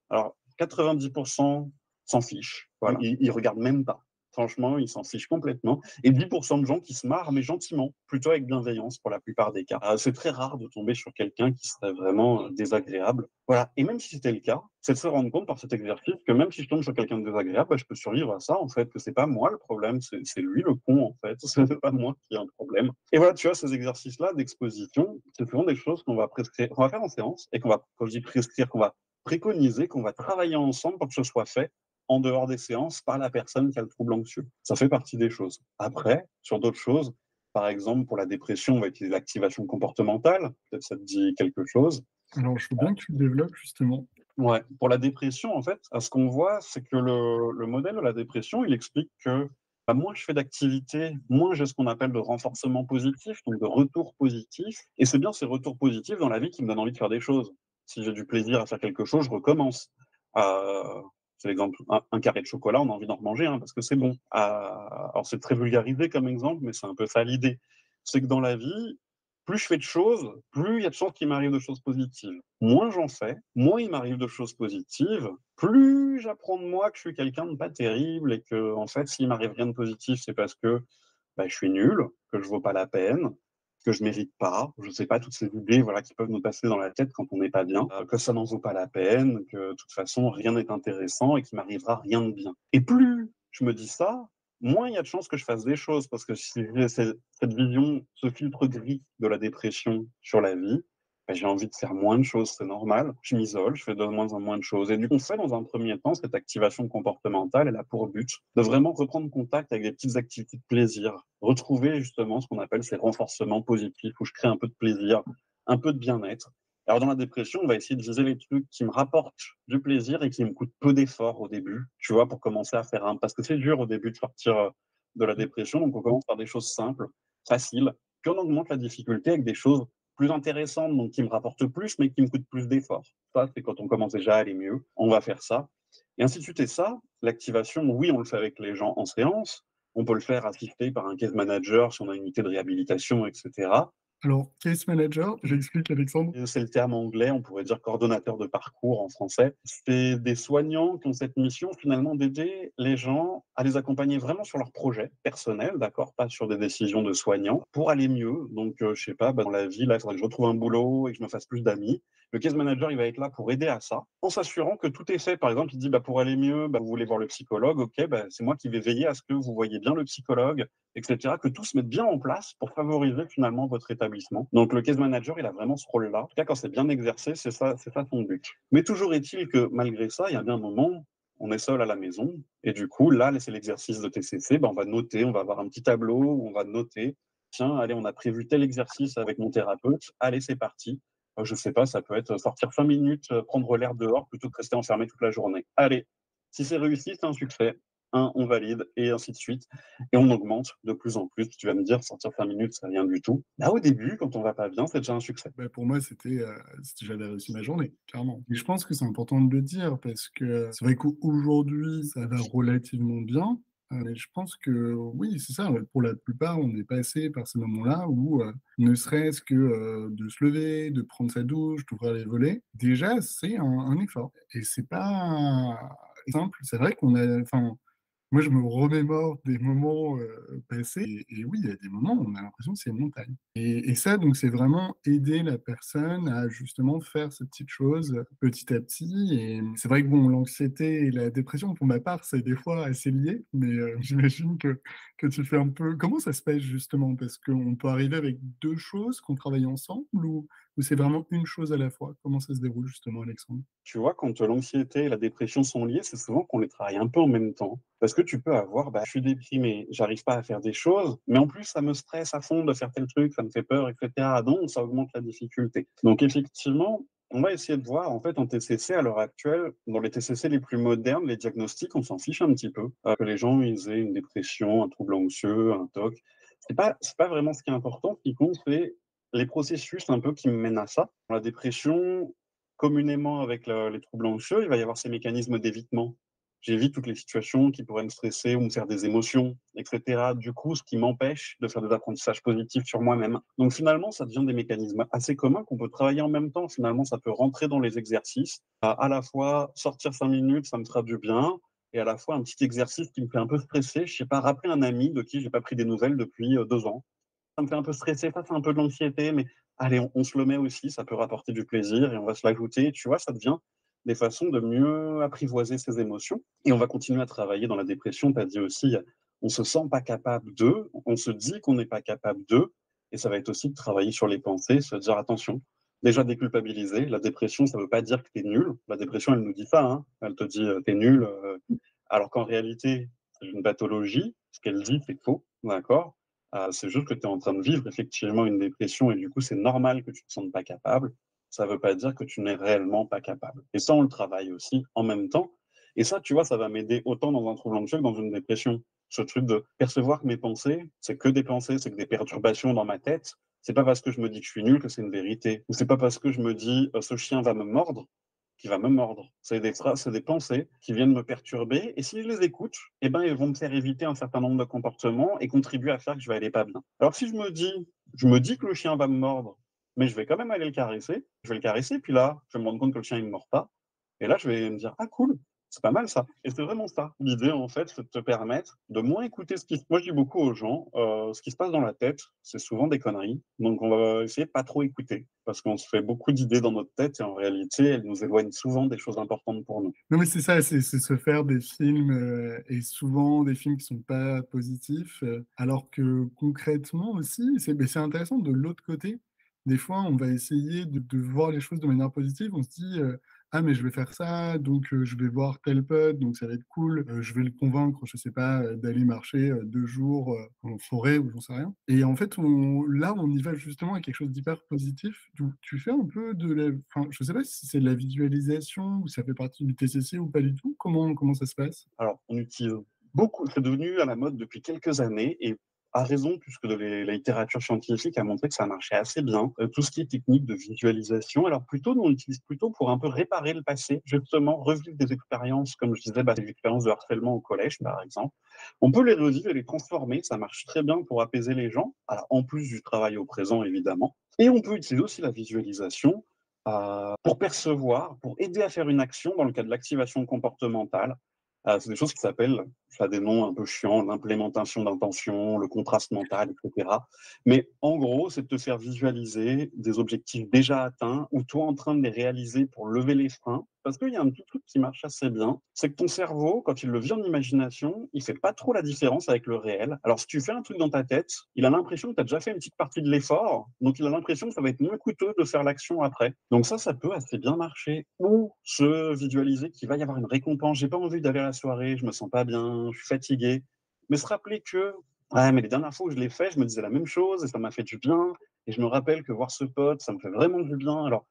alors 90% s'en fichent. Voilà. Ils regardent même pas. Franchement, ils s'en fichent complètement. Et 10% de gens qui se marrent, mais gentiment, plutôt avec bienveillance pour la plupart des cas. C'est très rare de tomber sur quelqu'un qui serait vraiment désagréable. Voilà. Et même si c'était le cas, c'est de se rendre compte par cet exercice que même si je tombe sur quelqu'un de désagréable, bah, je peux survivre à ça, en fait, que c'est pas moi le problème, c'est lui le con, en fait. C'est pas moi qui ai un problème. Et voilà, tu vois, ces exercices-là d'exposition, c'est souvent des choses qu'on va prescrire, qu'on va faire en séance et quand je dis prescrire, qu'on va préconiser, qu'on va travailler ensemble pour que ce soit fait en dehors des séances par la personne qui a le trouble anxieux. Ça fait partie des choses. Après, sur d'autres choses, par exemple, pour la dépression, on va utiliser l'activation comportementale. Peut-être ça te dit quelque chose. Alors, je veux bien que tu le développes, justement. Ouais, pour la dépression, en fait, ce qu'on voit, c'est que le modèle de la dépression, il explique que moins je fais d'activités, moins j'ai ce qu'on appelle de renforcement positif, donc de retour positif. Et c'est bien ces retours positifs dans la vie qui me donnent envie de faire des choses. Si j'ai du plaisir à faire quelque chose, je recommence. C'est l'exemple, un carré de chocolat, on a envie d'en remanger parce que c'est bon. Alors c'est très vulgarisé comme exemple, mais c'est un peu ça l'idée. C'est que dans la vie, plus je fais de choses, plus il y a de chances qu'il m'arrive de choses positives. Moins j'en fais, moins il m'arrive de choses positives, plus j'apprends de moi que je suis quelqu'un de pas terrible et que, en fait, s'il m'arrive rien de positif, c'est parce que je suis nul, que je vaux pas la peine, que je mérite pas, je sais pas, toutes ces idées voilà, qui peuvent nous passer dans la tête quand on n'est pas bien, que ça n'en vaut pas la peine, que de toute façon, rien n'est intéressant et qu'il m'arrivera rien de bien. Et plus je me dis ça, moins il y a de chances que je fasse des choses, parce que si j'ai cette vision, ce filtre gris de la dépression sur la vie, j'ai envie de faire moins de choses, c'est normal. Je m'isole, je fais de moins en moins de choses. Et du coup, on fait dans un premier temps cette activation comportementale, elle a pour but de vraiment reprendre contact avec des petites activités de plaisir, retrouver justement ce qu'on appelle ces renforcements positifs, où je crée un peu de plaisir, un peu de bien-être. Alors dans la dépression, on va essayer de viser les trucs qui me rapportent du plaisir et qui me coûtent peu d'efforts au début, tu vois, pour commencer à faire parce que c'est dur au début de sortir de la dépression, donc on commence par des choses simples, faciles, puis on augmente la difficulté avec des choses plus intéressantes, donc qui me rapportent plus, mais qui me coûtent plus d'efforts. Ça, c'est quand on commence déjà à aller mieux, on va faire ça. Et ainsi de suite. Et ça, l'activation, oui, on le fait avec les gens en séance, On peut le faire assister par un case manager si on a une unité de réhabilitation, etc. Alors, case manager, j'explique Alexandre. C'est le terme anglais, on pourrait dire coordonnateur de parcours en français. C'est des soignants qui ont cette mission finalement d'aider les gens à les accompagner vraiment sur leur projet personnel, d'accord, pas sur des décisions de soignants, pour aller mieux. Donc, je sais pas, dans la vie, là, il faudrait que je retrouve un boulot et que je me fasse plus d'amis. Le case manager, il va être là pour aider à ça, en s'assurant que tout est fait. Par exemple, il dit, pour aller mieux, vous voulez voir le psychologue, ok, c'est moi qui vais veiller à ce que vous voyez bien le psychologue, etc., que tout se mette bien en place pour favoriser finalement votre établissement. Donc le case manager, il a vraiment ce rôle-là. En tout cas, quand c'est bien exercé, c'est ça son but. Mais toujours est-il que malgré ça, il y a bien un moment, on est seul à la maison, et du coup, là, c'est l'exercice de TCC, on va noter, on va avoir un petit tableau où on va noter, tiens, allez, on a prévu tel exercice avec mon thérapeute, allez, c'est parti. Je sais pas, ça peut être sortir 5 minutes, prendre l'air dehors plutôt que rester enfermé toute la journée. Allez, si c'est réussi, c'est un succès. On valide, et ainsi de suite. Et on augmente de plus en plus. Tu vas me dire, sortir 5 minutes, c'est rien du tout. Là, au début, quand on va pas bien, c'est déjà un succès. Pour moi, j'avais réussi ma journée, clairement. Et je pense que c'est important de le dire parce que c'est vrai qu'aujourd'hui, ça va relativement bien. Mais je pense que oui, c'est ça. Pour la plupart, on est passé par ces moments-là où, ne serait-ce que de se lever, de prendre sa douche, d'ouvrir les volets, déjà, c'est un effort. Et c'est pas simple. C'est vrai qu'on a, enfin, moi, je me remémore des moments, passés et oui, il y a des moments où on a l'impression que c'est une montagne et ça, donc c'est vraiment aider la personne à justement faire ces petites choses, petit à petit et c'est vrai que bon, l'anxiété et la dépression, pour ma part, c'est des fois assez lié, mais j'imagine que tu fais un peu comment ça se passe justement? Parce qu'on peut arriver avec 2 choses qu'on travaille ensemble ou c'est vraiment une chose à la fois? Comment ça se déroule justement, Alexandre? Tu vois, quand l'anxiété et la dépression sont liées, c'est souvent qu'on les travaille un peu en même temps. Parce que tu peux avoir, je suis déprimé, j'arrive pas à faire des choses, mais en plus, ça me stresse à fond de faire tel truc, ça me fait peur, etc. Donc, ça augmente la difficulté. Donc, effectivement, on va essayer de voir, en fait, en TCC, à l'heure actuelle, dans les TCC les plus modernes, les diagnostics, on s'en fiche un petit peu. Que les gens, ils aient une dépression, un trouble anxieux, un TOC. C'est pas vraiment ce qui est important. Ce qui compte, c'est les processus un peu qui mènent à ça. La dépression, communément avec les troubles anxieux, il va y avoir ces mécanismes d'évitement. J'évite toutes les situations qui pourraient me stresser ou me faire des émotions, etc. Du coup, ce qui m'empêche de faire des apprentissages positifs sur moi-même. Donc finalement, ça devient des mécanismes assez communs qu'on peut travailler en même temps. Finalement, ça peut rentrer dans les exercices. À la fois, sortir 5 minutes, ça me fera du bien. Et à la fois, un petit exercice qui me fait un peu stresser. Je sais pas, rappeler un ami de qui j'ai pas pris des nouvelles depuis 2 ans. Ça me fait un peu stresser, ça, c'est un peu de l'anxiété, mais allez, on se le met aussi, ça peut rapporter du plaisir et on va se l'ajouter. Tu vois, ça devient des façons de mieux apprivoiser ses émotions. Et on va continuer à travailler dans la dépression. Tu as dit aussi, on se sent pas capable d'eux, on se dit qu'on n'est pas capable d'eux. Et ça va être aussi de travailler sur les pensées, se dire attention, déjà déculpabiliser. La dépression, ça ne veut pas dire que tu es nul. La dépression, elle nous dit ça. Hein. Elle te dit tu es nul. Alors qu'en réalité, c'est une pathologie. Ce qu'elle dit, c'est faux. D'accord. C'est juste que tu es en train de vivre effectivement une dépression et du coup, c'est normal que tu ne te sentes pas capable. Ça ne veut pas dire que tu n'es réellement pas capable. Et ça, on le travaille aussi en même temps. Et ça, tu vois, ça va m'aider autant dans un trouble anxieux que dans une dépression. Ce truc de percevoir que mes pensées, c'est que des pensées, c'est que des perturbations dans ma tête. C'est pas parce que je me dis que je suis nul que c'est une vérité. Ou c'est pas parce que je me dis ce chien va me mordre qui va me mordre. C'est des phrases, c'est des pensées qui viennent me perturber. Et si je les écoute, elles vont me faire éviter un certain nombre de comportements et contribuer à faire que je vais aller pas bien. Alors si je me dis que le chien va me mordre, mais je vais quand même aller le caresser, je vais le caresser, puis là, je vais me rendre compte que le chien, il me mord pas. Et là, je vais me dire, ah cool, c'est pas mal ça. Et c'est vraiment ça. L'idée, en fait, c'est de te permettre de moins écouter ce qui se... Moi, je dis beaucoup aux gens, ce qui se passe dans la tête, c'est souvent des conneries. Donc, on va essayer de pas trop écouter. Parce qu'on se fait beaucoup d'idées dans notre tête et en réalité, elles nous éloignent souvent des choses importantes pour nous. Non, mais c'est ça, c'est se faire des films, et souvent des films qui sont pas positifs, alors que concrètement aussi, c'est intéressant de l'autre côté. Des fois, on va essayer de voir les choses de manière positive. On se dit, «Ah mais je vais faire ça, donc je vais voir tel pote, donc ça va être cool, je vais le convaincre, je sais pas, d'aller marcher, 2 jours, en forêt» ou j'en sais rien et en fait, on y va justement avec quelque chose d'hyper positif. Tu fais un peu de la enfin, je sais pas si c'est de la visualisation ou ça fait partie du TCC ou pas du tout? Comment ça se passe? Alors, on utilise beaucoup, c'est devenu à la mode depuis quelques années et a raison, puisque la littérature scientifique a montré que ça marchait assez bien. Tout ce qui est technique de visualisation, alors plutôt, nous on l'utilise plutôt pour un peu réparer le passé, justement, revivre des expériences, comme je disais, des expériences de harcèlement au collège, par exemple. On peut les revivre et les transformer, ça marche très bien pour apaiser les gens, alors, en plus du travail au présent, évidemment. Et on peut utiliser aussi la visualisation pour percevoir, pour aider à faire une action dans le cas de l'activation comportementale. C'est des choses qui s'appellent, ça a des noms un peu chiants, l'implémentation d'intention, le contraste mental, etc. Mais en gros, c'est de te faire visualiser des objectifs déjà atteints ou toi en train de les réaliser pour lever les freins. Parce qu'il y a un petit truc qui marche assez bien, c'est que ton cerveau, quand il le vit en imagination, il fait pas trop la différence avec le réel. Alors si tu fais un truc dans ta tête, il a l'impression que tu as déjà fait une petite partie de l'effort, donc il a l'impression que ça va être moins coûteux de faire l'action après. Donc ça peut assez bien marcher. Ou se visualiser qu'il va y avoir une récompense. J'ai pas envie d'aller à la soirée, je me sens pas bien, je suis fatigué. Mais se rappeler que, ouais, mais les dernières fois où je l'ai fait, je me disais la même chose et ça m'a fait du bien. Et je me rappelle que voir ce pote, ça me fait vraiment du bien. Alors,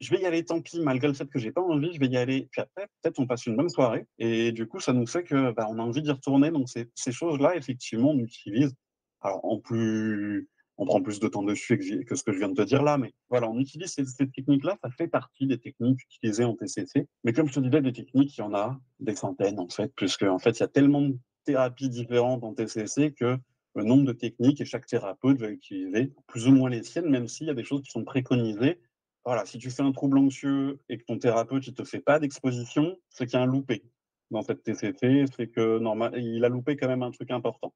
je vais y aller, tant pis, malgré le fait que j'ai pas envie, je vais y aller. Puis après, peut-être on passe une bonne soirée. Et du coup, ça nous fait que, on a envie d'y retourner. Donc, ces choses-là, effectivement, on utilise. Alors, on prend plus de temps dessus que ce que je viens de te dire là, mais voilà, on utilise ces techniques-là, ça fait partie des techniques utilisées en TCC. Mais comme je te disais, des techniques, il y en a des centaines, en fait, puisque, en fait, il y a tellement de thérapies différentes en TCC que le nombre de techniques et chaque thérapeute va utiliser plus ou moins les siennes, même s'il y a des choses qui sont préconisées. Voilà, si tu fais un trouble anxieux et que ton thérapeute ne te fait pas d'exposition, c'est qu'il y a un loupé dans cette TCC, c'est que il a loupé quand même un truc important.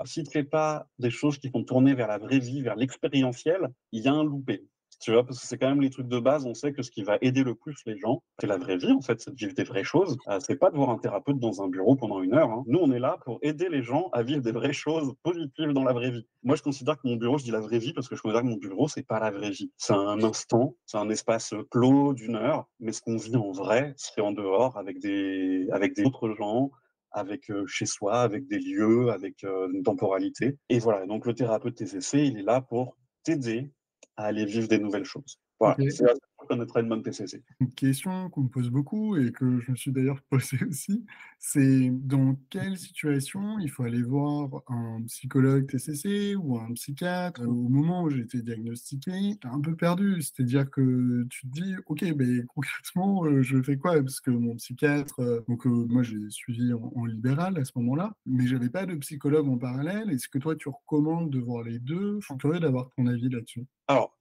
S'il ne fait pas des choses qui sont tournées vers la vraie vie, vers l'expérientiel, il y a un loupé. Tu vois, parce que c'est quand même les trucs de base. On sait que ce qui va aider le plus les gens, c'est la vraie vie, en fait, c'est de vivre des vraies choses. C'est pas de voir un thérapeute dans un bureau pendant 1 heure. Hein. Nous, on est là pour aider les gens à vivre des vraies choses positives dans la vraie vie. Moi, je considère que mon bureau, je dis la vraie vie parce que je considère que mon bureau, c'est pas la vraie vie. C'est un instant, c'est un espace clos d'1 heure, mais ce qu'on vit en vrai, c'est en dehors avec des autres gens, avec chez soi, avec des lieux, avec une temporalité. Et voilà, donc le thérapeute TCC, il est là pour t'aider à aller vivre des nouvelles choses. Voilà, Ok. c'est là qu'on connaîtra une bonne TCC. Une question qu'on me pose beaucoup et que je me suis d'ailleurs posée aussi, c'est dans quelle situation il faut aller voir un psychologue TCC ou un psychiatre au moment où j'ai été diagnostiqué? Tu un peu perdu, c'est-à-dire que tu te dis: «OK, mais concrètement, je fais quoi?» parce que mon psychiatre, moi j'ai suivi en libéral à ce moment-là, mais j'avais pas de psychologue en parallèle. Est-ce que toi tu recommandes de voir les 2? Je suis curieux d'avoir ton avis là-dessus. Alors,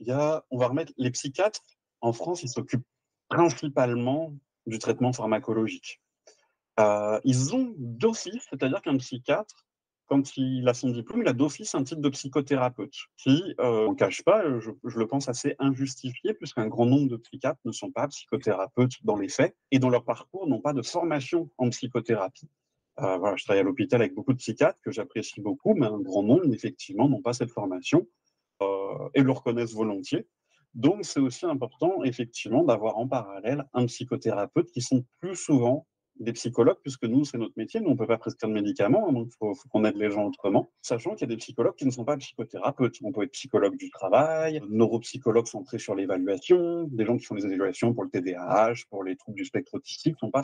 on va remettre les psychiatres. En France, ils s'occupent principalement du traitement pharmacologique. Ils ont d'office, c'est-à-dire qu'un psychiatre, quand il a son diplôme, il a d'office un titre de psychothérapeute qui, on ne cache pas, je le pense assez injustifié, puisqu'un grand nombre de psychiatres ne sont pas psychothérapeutes dans les faits et dans leur parcours n'ont pas de formation en psychothérapie. Voilà, je travaille à l'hôpital avec beaucoup de psychiatres que j'apprécie beaucoup, mais un grand nombre, effectivement, n'ont pas cette formation et le reconnaissent volontiers. Donc, c'est aussi important, effectivement, d'avoir en parallèle un psychothérapeute qui sont plus souvent des psychologues, puisque nous, c'est notre métier, nous, on ne peut pas prescrire de médicaments, hein, donc il faut qu'on aide les gens autrement, sachant qu'il y a des psychologues qui ne sont pas psychothérapeutes. On peut être psychologue du travail, neuropsychologue centré sur l'évaluation, des gens qui font des évaluations pour le TDAH, pour les troubles du spectre autistique, n'ont pas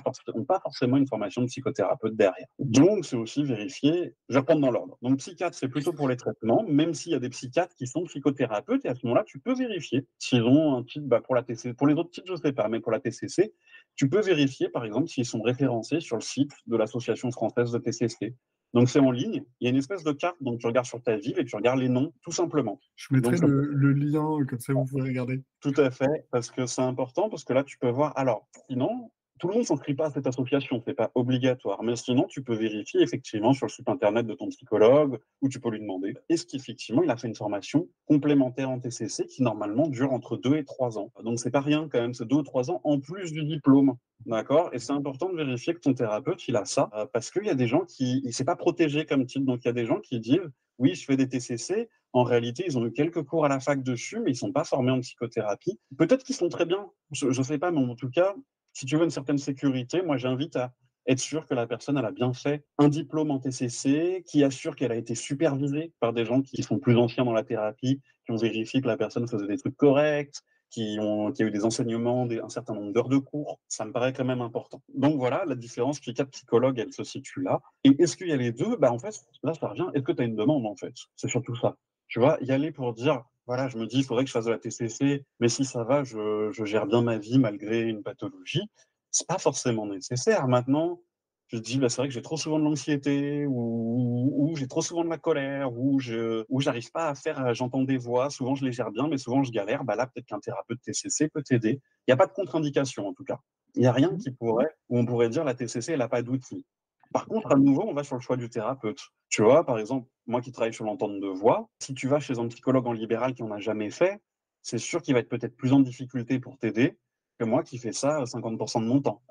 forcément une formation de psychothérapeute derrière. Donc, c'est aussi vérifier, je vais reprendre dans l'ordre. Donc, psychiatre, c'est plutôt pour les traitements, même s'il y a des psychiatres qui sont psychothérapeutes, et à ce moment-là, tu peux vérifier s'ils ont un titre, pour la TCC, pour les autres titres, je ne sais pas, mais pour la TCC, tu peux vérifier, par exemple, s'ils sont référencés sur le site de l'Association française de TCC. Donc, c'est en ligne. Il y a une espèce de carte, donc tu regardes sur ta ville et tu regardes les noms, tout simplement. Je mettrai Donc, le lien, comme ça vous pouvez regarder. tout à fait, parce que c'est important, parce que là, tu peux voir. Alors, sinon, tout le monde ne s'inscrit pas à cette association, c'est pas obligatoire. Mais sinon, tu peux vérifier effectivement sur le site internet de ton psychologue, ou tu peux lui demander est-ce qu'effectivement il a fait une formation complémentaire en TCC qui normalement dure entre 2 et 3 ans. Donc, c'est pas rien quand même, c'est 2 ou 3 ans en plus du diplôme. D'accord. Et c'est important de vérifier que ton thérapeute, il a ça, parce qu'il y a des gens qui. C'est pas protégé comme titre, donc il y a des gens qui disent oui, je fais des TCC. En réalité, ils ont eu quelques cours à la fac dessus, mais ils ne sont pas formés en psychothérapie. Peut-être qu'ils sont très bien, je ne sais pas, mais en tout cas, si tu veux une certaine sécurité, moi j'invite à être sûr que la personne elle a bien fait un diplôme en TCC, qui assure qu'elle a été supervisée par des gens qui sont plus anciens dans la thérapie, qui ont vérifié que la personne faisait des trucs corrects, qui a eu des enseignements, un certain nombre d'heures de cours, ça me paraît quand même important. Donc voilà, la différence chez 4 psychologues, elle se situe là. Et est-ce qu'il y a les deux? Bah en fait, là ça revient, est-ce que tu as une demande en fait? C'est surtout ça. Tu vois, y aller pour dire, voilà, je me dis, il faudrait que je fasse de la TCC, mais si ça va, je gère bien ma vie malgré une pathologie, c'est pas forcément nécessaire. Maintenant, je te dis, bah, c'est vrai que j'ai trop souvent de l'anxiété, ou j'ai trop souvent de la colère, ou j'arrive pas à faire, j'entends des voix, souvent je les gère bien, mais souvent je galère. Bah là, peut-être qu'un thérapeute TCC peut t'aider. Il n'y a pas de contre-indication en tout cas. Il n'y a rien où on pourrait dire la TCC, elle n'a pas d'outils. Par contre, à nouveau, on va sur le choix du thérapeute. Tu vois, par exemple, moi qui travaille sur l'entente de voix, si tu vas chez un psychologue en libéral qui en a jamais fait, c'est sûr qu'il va être peut-être plus en difficulté pour t'aider que moi qui fais ça 50% de mon temps.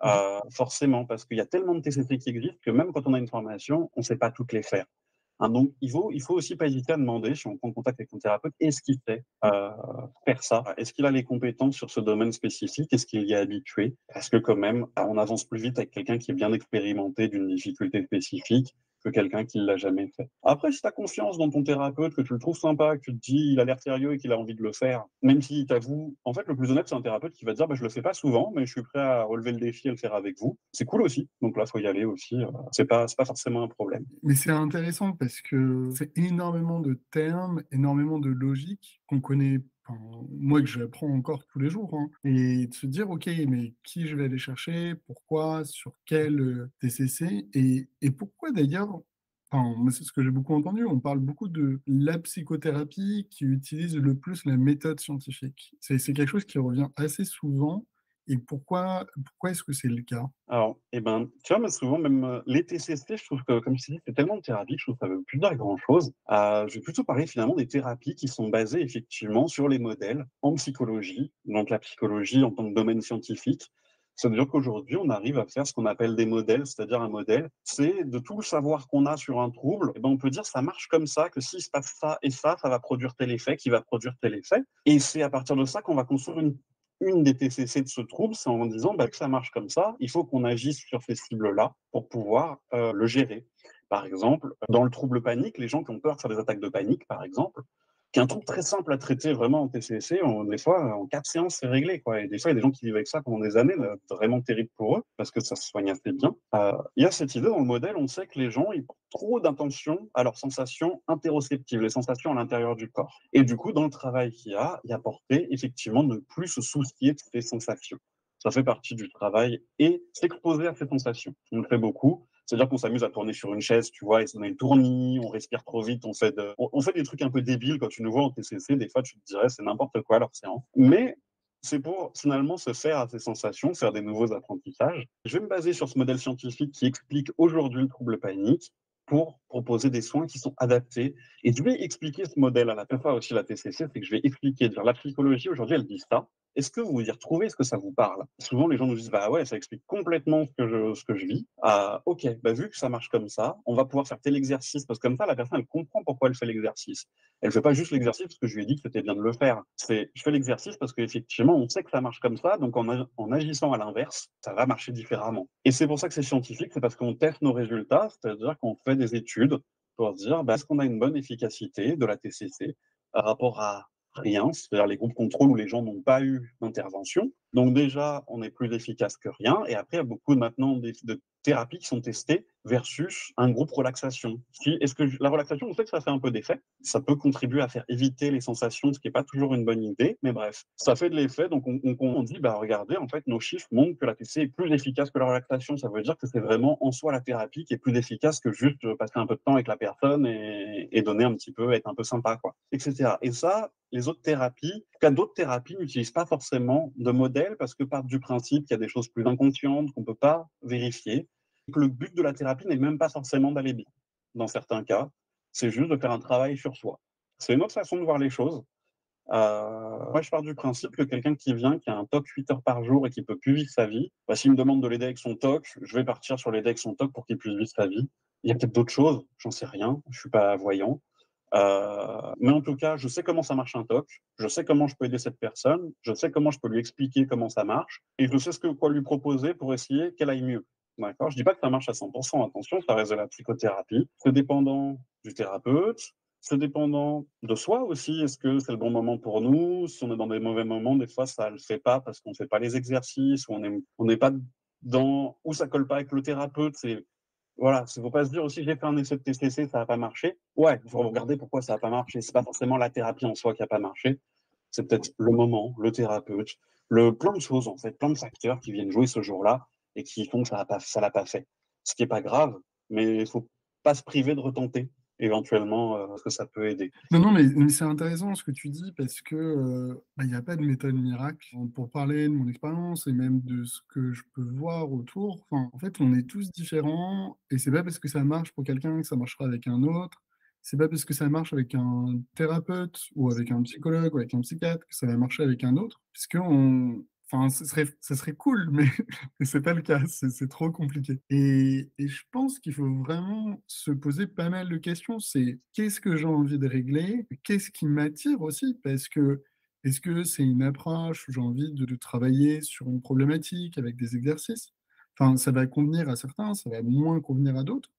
Forcément, parce qu'il y a tellement de TCC qui existent que même quand on a une formation, on ne sait pas toutes les faire. Hein, donc, il faut aussi pas hésiter à demander, si on prend contact avec son thérapeute, est-ce qu'il sait faire ça? Est-ce qu'il a les compétences sur ce domaine spécifique? Est-ce qu'il y est habitué? Parce que quand même, on avance plus vite avec quelqu'un qui est bien expérimenté d'une difficulté spécifique que quelqu'un qui ne l'a jamais fait. Après, si tu as confiance dans ton thérapeute, que tu le trouves sympa, que tu te dis il a l'air sérieux et qu'il a envie de le faire, même s'il t'avoue, en fait, le plus honnête, c'est un thérapeute qui va te dire bah, je le fais pas souvent, mais je suis prêt à relever le défi et le faire avec vous. C'est cool aussi. Donc là, il faut y aller aussi. C'est pas forcément un problème. Mais c'est intéressant parce que c'est énormément de termes, énormément de logique qu'on connaît, enfin, moi que j'apprends encore tous les jours, hein. Et de se dire, OK, mais qui je vais aller chercher? Pourquoi? Sur quel, TCC? Et pourquoi d'ailleurs, enfin, moi c'est ce que j'ai beaucoup entendu, on parle beaucoup de la psychothérapie qui utilise le plus la méthode scientifique. C'est quelque chose qui revient assez souvent et pourquoi est-ce que c'est le cas? Alors, tu vois, moi, souvent, même les TCC, je trouve que, comme je t'ai dit, c'est tellement de thérapie que je trouve que ça veut plus dire grand-chose. Je vais plutôt parler finalement des thérapies qui sont basées effectivement sur les modèles en psychologie, donc la psychologie en tant que domaine scientifique. Ça veut dire qu'aujourd'hui, on arrive à faire ce qu'on appelle des modèles, c'est-à-dire un modèle, c'est de tout le savoir qu'on a sur un trouble, on peut dire ça marche comme ça, que s'il se passe ça et ça va produire tel effet, qui va produire tel effet. Et c'est à partir de ça qu'on va construire une des TCC de ce trouble, c'est en disant que ça marche comme ça, il faut qu'on agisse sur ces cibles-là pour pouvoir le gérer. Par exemple, dans le trouble panique, les gens qui ont peur de faire des attaques de panique, par exemple, qui est un trouble très simple à traiter vraiment en TCC, des fois, en 4 séances, c'est réglé, quoi. Et des fois, il y a des gens qui vivent avec ça pendant des années, vraiment terrible pour eux, parce que ça se soigne assez bien. Il y a cette idée dans le modèle, on sait que les gens, ils portent trop d'attention à leurs sensations interoceptives, les sensations à l'intérieur du corps. Et du coup, dans le travail qu'il y a porté, effectivement, ne plus se soucier de ces sensations. Ça fait partie du travail et s'exposer à ces sensations. On le fait beaucoup. C'est-à-dire qu'on s'amuse à tourner sur une chaise, tu vois, et ça met le tournis, on respire trop vite, on fait des trucs un peu débiles. Quand tu nous vois en TCC, des fois, tu te dirais, c'est n'importe quoi leur séance. Mais c'est pour finalement se faire à ces sensations, faire des nouveaux apprentissages. Je vais me baser sur ce modèle scientifique qui explique aujourd'hui le trouble panique pour proposer des soins qui sont adaptés. Et je vais expliquer ce modèle à la fois aussi la TCC, c'est que je vais expliquer, dire la psychologie aujourd'hui, elle dit ça. Est-ce que vous vous y retrouvez? Est-ce que ça vous parle? Souvent, les gens nous disent, bah ouais, ça explique complètement ce que je vis. Ok, bah vu que ça marche comme ça, on va pouvoir faire tel exercice, parce que comme ça, la personne, elle comprend pourquoi elle fait l'exercice. Elle ne fait pas juste l'exercice parce que je lui ai dit que c'était bien de le faire. Je fais l'exercice parce qu'effectivement, on sait que ça marche comme ça, donc en agissant à l'inverse, ça va marcher différemment. Et c'est pour ça que c'est scientifique, c'est parce qu'on teste nos résultats, c'est-à-dire qu'on fait des études pour se dire, bah, est-ce qu'on a une bonne efficacité de la TCC par rapport à rien, c'est-à-dire les groupes contrôle où les gens n'ont pas eu d'intervention. Donc déjà, on est plus efficace que rien. Et après, il y a beaucoup maintenant de thérapies qui sont testées versus un groupe relaxation. Est-ce que la relaxation, on sait que ça fait un peu d'effet. Ça peut contribuer à faire éviter les sensations, ce qui n'est pas toujours une bonne idée. Mais bref, ça fait de l'effet. Donc on dit, bah regardez, en fait, nos chiffres montrent que la TCC est plus efficace que la relaxation. Ça veut dire que c'est vraiment en soi la thérapie qui est plus efficace que juste passer un peu de temps avec la personne et donner un petit peu, être un peu sympa, quoi, etc. Et ça, les autres thérapies, en tout cas d'autres thérapies n'utilisent pas forcément de modèle parce que partent du principe qu'il y a des choses plus inconscientes qu'on ne peut pas vérifier. Et que le but de la thérapie n'est même pas forcément d'aller bien. Dans certains cas, c'est juste de faire un travail sur soi. C'est une autre façon de voir les choses. Moi, je pars du principe que quelqu'un qui vient, qui a un TOC 8 heures par jour et qui ne peut plus vivre sa vie, bah, s'il me demande de l'aider avec son TOC, je vais partir sur l'aider avec son TOC pour qu'il puisse vivre sa vie. Il y a peut-être d'autres choses, j'en sais rien, je ne suis pas voyant. Mais en tout cas, je sais comment ça marche un TOC, je sais comment je peux aider cette personne, je sais comment je peux lui expliquer comment ça marche, et je sais quoi lui proposer pour essayer qu'elle aille mieux. D'accord? Je ne dis pas que ça marche à 100%, attention, ça reste de la psychothérapie. C'est dépendant du thérapeute, C'est dépendant de soi aussi. Est-ce que c'est le bon moment pour nous? Si on est dans des mauvais moments, des fois, ça le fait pas parce qu'on fait pas les exercices ou on n'est pas dans ou ça colle pas avec le thérapeute. C'est voilà, il faut pas se dire aussi: «J'ai fait un essai de TCC, ça a pas marché». Ouais, il faut regarder pourquoi ça a pas marché. C'est pas forcément la thérapie en soi qui a pas marché. C'est peut-être le moment, le thérapeute, le plein de choses en fait, plein de facteurs qui viennent jouer ce jour-là et qui font que ça l'a pas fait. Ce qui est pas grave, mais il faut pas se priver de retenter éventuellement, parce que ça peut aider. Non, non, mais c'est intéressant ce que tu dis parce que, bah, il y a pas de méthode miracle. Pour parler de mon expérience et même de ce que je peux voir autour, enfin, en fait, on est tous différents et c'est pas parce que ça marche pour quelqu'un que ça marchera avec un autre. C'est pas parce que ça marche avec un thérapeute ou avec un psychologue ou avec un psychiatre que ça va marcher avec un autre, puisqu'on enfin, ce serait cool, mais mais c'est pas le cas, c'est trop compliqué et je pense qu'il faut vraiment se poser pas mal de questions. C'est: «Qu'est-ce que j'ai envie de régler?» Qu'est-ce qui m'attire aussi? Parce que, est-ce que c'est une approche où j'ai envie de travailler sur une problématique avec des exercices? Enfin, ça va convenir à certains, ça va moins convenir à d'autres.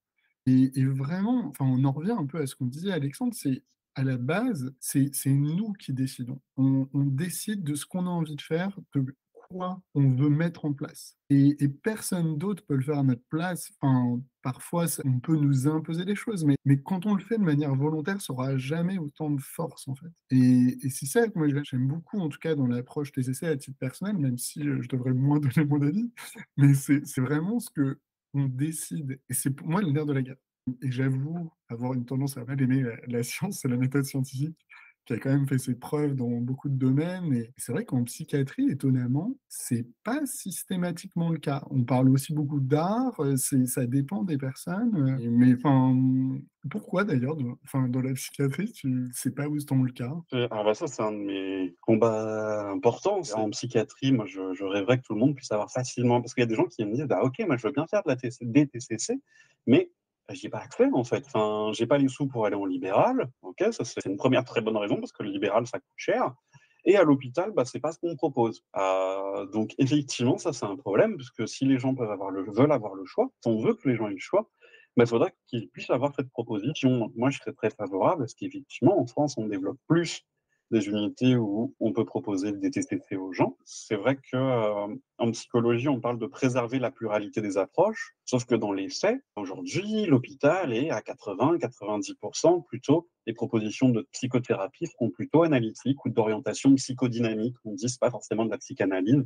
Et vraiment, enfin, on en revient un peu à ce qu'on disait Alexandre, c'est à la base, c'est nous qui décidons. On décide de ce qu'on a envie de faire, de quoi on veut mettre en place et personne d'autre peut le faire à notre place. Enfin, parfois, ça on peut nous imposer des choses, mais quand on le fait de manière volontaire, ça aura jamais autant de force, en fait et c'est ça que moi j'aime beaucoup, en tout cas, dans l'approche des essais à titre personnel, même si, je devrais moins donner mon avis, mais c'est vraiment ce que on décide et c'est pour moi le nerf de la guerre et j'avoue avoir une tendance à mal aimer la science et la méthode scientifique qui a quand même fait ses preuves dans beaucoup de domaines et c'est vrai qu'en psychiatrie, étonnamment, c'est pas systématiquement le cas. On parle aussi beaucoup d'art, ça dépend des personnes, mais enfin, pourquoi d'ailleurs dans la psychiatrie, c'est pas autant le cas? Alors bah, ça, c'est un de mes combats importants. C'est en psychiatrie, moi, je rêverais que tout le monde puisse avoir facilement parce qu'il y a des gens qui me disent: «Bah, OK, moi, je veux bien faire de la des TCC, mais bah, j'y ai pas accès, en fait. Enfin, j'ai pas les sous pour aller en libéral». OK, ça, c'est une première très bonne raison parce que le libéral, ça coûte cher et à l'hôpital, bah, c'est pas ce qu'on me propose. Donc effectivement, ça, c'est un problème puisque si les gens veulent avoir le choix, si on veut que les gens aient le choix, bah, il faudrait qu'ils puissent avoir cette proposition. Moi, je serais très favorable parce qu'effectivement, en France, on développe plus des unités où on peut proposer des TCC aux gens. C'est vrai que, en psychologie, on parle de préserver la pluralité des approches, sauf que dans les faits, aujourd'hui, l'hôpital est à 80-90 plutôt les propositions de psychothérapie seront plutôt analytiques ou d'orientation psychodynamique. On dit, c'est pas forcément de la psychanalyse,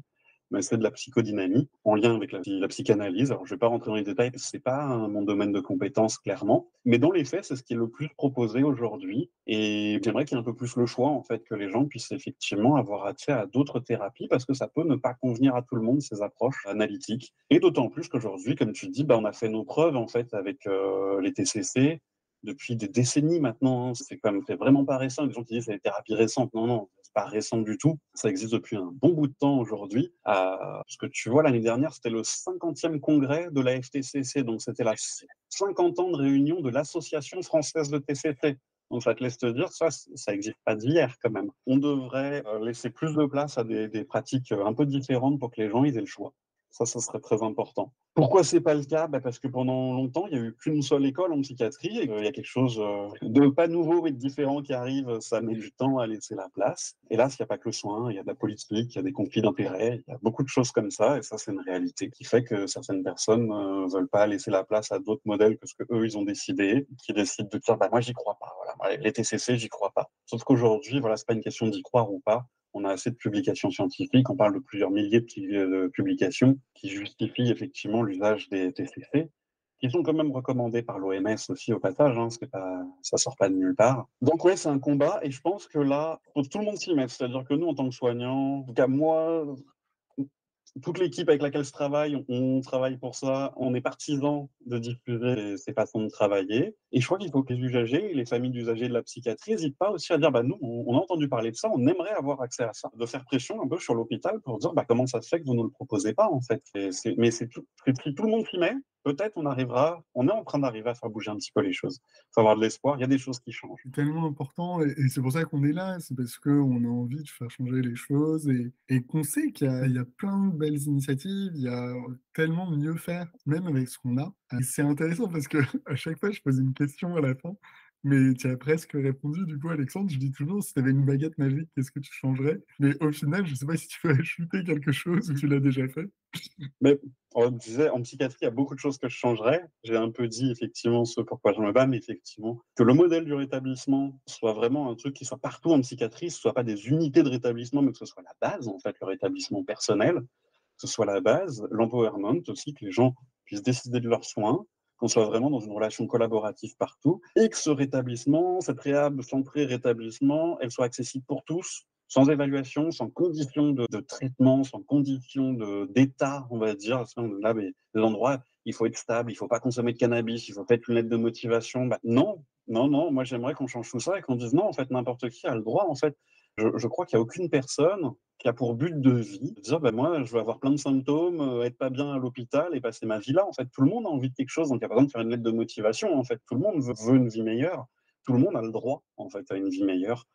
mais c'est de la psychodynamie en lien avec la psychanalyse. Alors, je ne vais pas rentrer dans les détails parce que ce n'est pas mon domaine de compétence, clairement. Mais dans les faits, c'est ce qui est le plus proposé aujourd'hui. Et j'aimerais qu'il y ait un peu plus le choix, en fait, que les gens puissent effectivement avoir accès à d'autres thérapies parce que ça peut ne pas convenir à tout le monde, ces approches analytiques. Et d'autant plus qu'aujourd'hui, comme tu dis, bah, on a fait nos preuves, en fait, avec les TCC depuis des décennies maintenant. Hein. C'est vraiment pas récent. Les gens qui disent que c'est des thérapies récentes. Non, non, c'est pas récent du tout. Ça existe depuis un bon bout de temps aujourd'hui. Parce que tu vois, l'année dernière, c'était le 50e congrès de la FTCC. Donc, c'était la 50 ans de réunion de l'Association française de TCC. Donc, ça te laisse te dire, ça n'existe pas d'hier quand même. On devrait laisser plus de place à des pratiques un peu différentes pour que les gens aient le choix. Ça serait très important. Pourquoi c'est pas le cas? Bah parce que pendant longtemps, il y a eu qu'une seule école en psychiatrie et qu'il y a quelque chose de pas nouveau mais de différent qui arrive, ça met du temps à laisser la place. Et là, il n'y a pas que le soin, il y a de la politique, il y a des conflits d'intérêts, il y a beaucoup de choses comme ça et ça, c'est une réalité qui fait que certaines personnes veulent pas laisser la place à d'autres modèles que ce que eux ils ont décidé, qui décident de dire bah moi j'y crois pas, voilà, les TCC j'y crois pas. Sauf qu'aujourd'hui, voilà, c'est pas une question d'y croire ou pas. On a assez de publications scientifiques, on parle de plusieurs milliers de publications qui justifient effectivement l'usage des TCC, qui sont quand même recommandés par l'OMS aussi au passage, hein, ça sort pas de nulle part. Donc ouais, c'est un combat et je pense que là, faut que tout le monde s'y mette. C'est-à-dire que nous, en tant que soignants, en tout cas moi, toute l'équipe avec laquelle je travaille, on travaille pour ça. On est partisans de diffuser ces façons de travailler. Et je crois qu'il faut que les usagers et les familles d'usagers de la psychiatrie n'hésitent pas aussi à dire bah, nous, on a entendu parler de ça, on aimerait avoir accès à ça. De faire pression un peu sur l'hôpital pour dire bah, comment ça se fait que vous ne le proposez pas, en fait. Mais si tout le monde s'y met, peut-être on est en train d'arriver à faire bouger un petit peu les choses. Il faut avoir de l'espoir, il y a des choses qui changent. C'est tellement important et c'est pour ça qu'on est là, c'est parce qu'on a envie de faire changer les choses et qu'on sait qu'il y a plein de belles initiatives, il y a tellement mieux faire, même avec ce qu'on a. Et c'est intéressant parce que à chaque fois, je pose une question à la fin Mais tu as presque répondu, du coup, Alexandre. Je dis toujours, si tu avais une baguette magique, qu'est-ce que tu changerais? Mais au final, je ne sais pas si tu veux ajouter quelque chose ou tu l'as déjà fait. Mais on disait, en psychiatrie, il y a beaucoup de choses que je changerais. J'ai un peu dit effectivement ce pourquoi je me bats, mais effectivement, que le modèle du rétablissement soit vraiment un truc qui soit partout en psychiatrie, ce ne soit pas des unités de rétablissement, mais que ce soit la base, en fait, le rétablissement personnel, que ce soit la base, l'empowerment aussi, que les gens puissent décider de leurs soins, qu'on soit vraiment dans une relation collaborative partout, et que ce rétablissement, cette réhab centrée rétablissement, elle soit accessible pour tous, sans évaluation, sans condition de traitement, sans condition d'état, on va dire. Là, les endroits, il faut être stable, il ne faut pas consommer de cannabis, il faut pas être une lettre de motivation. Bah, non, non, non, moi j'aimerais qu'on change tout ça et qu'on dise non, en fait, n'importe qui a le droit, en fait. Je crois qu'il n'y a aucune personne qui a pour but de vie de dire, bah, moi, je veux avoir plein de symptômes, être pas bien à l'hôpital et passer ma vie là. En fait, tout le monde a envie de quelque chose, donc il n'y a pas besoin de faire une lettre de motivation. En fait, tout le monde veut une vie meilleure. Tout le monde a le droit, en fait, à une vie meilleure.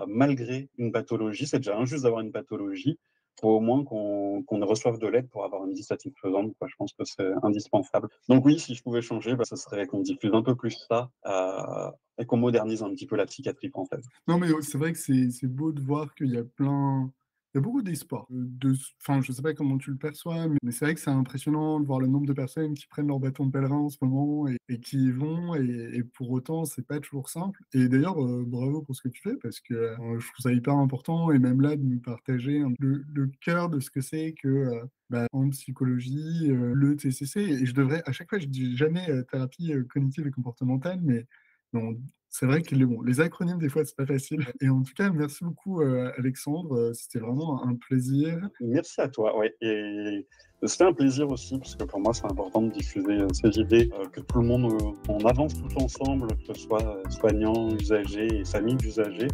Malgré une pathologie, c'est déjà injuste d'avoir une pathologie. Il faut au moins qu'on reçoive de l'aide pour avoir une vie satisfaisante. Je pense que c'est indispensable. Donc oui, si je pouvais changer, ce serait qu'on diffuse un peu plus ça et qu'on modernise un petit peu la psychiatrie française. Non, mais c'est vrai que c'est beau de voir qu'il y a il y a beaucoup d'espoir. Enfin, je sais pas comment tu le perçois, mais c'est vrai que c'est impressionnant de voir le nombre de personnes qui prennent leur bâton de pèlerin en ce moment et qui y vont. Et pour autant, c'est pas toujours simple. Et d'ailleurs, bravo pour ce que tu fais parce que je trouve ça hyper important. Et même là, de nous partager le cœur de ce que c'est que en psychologie, le TCC. Et à chaque fois, je dis jamais thérapie cognitive et comportementale, mais non, c'est vrai que les acronymes, des fois, c'est pas facile. Et en tout cas, merci beaucoup, Alexandre. C'était vraiment un plaisir. Merci à toi. Ouais. Et c'était un plaisir aussi, parce que pour moi, c'est important de diffuser ces idées, que tout le monde, on avance tout ensemble, que ce soit soignants, usagers et familles d'usagers.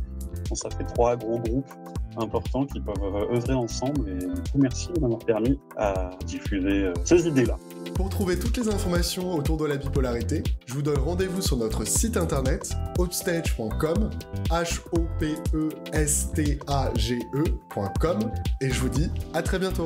Ça fait 3 gros groupes importants qui peuvent œuvrer ensemble. Et du coup, merci de m'avoir permis à diffuser ces idées-là. Pour trouver toutes les informations autour de la bipolarité, je vous donne rendez-vous sur notre site internet hopestage.com, hopestage.com, et je vous dis à très bientôt.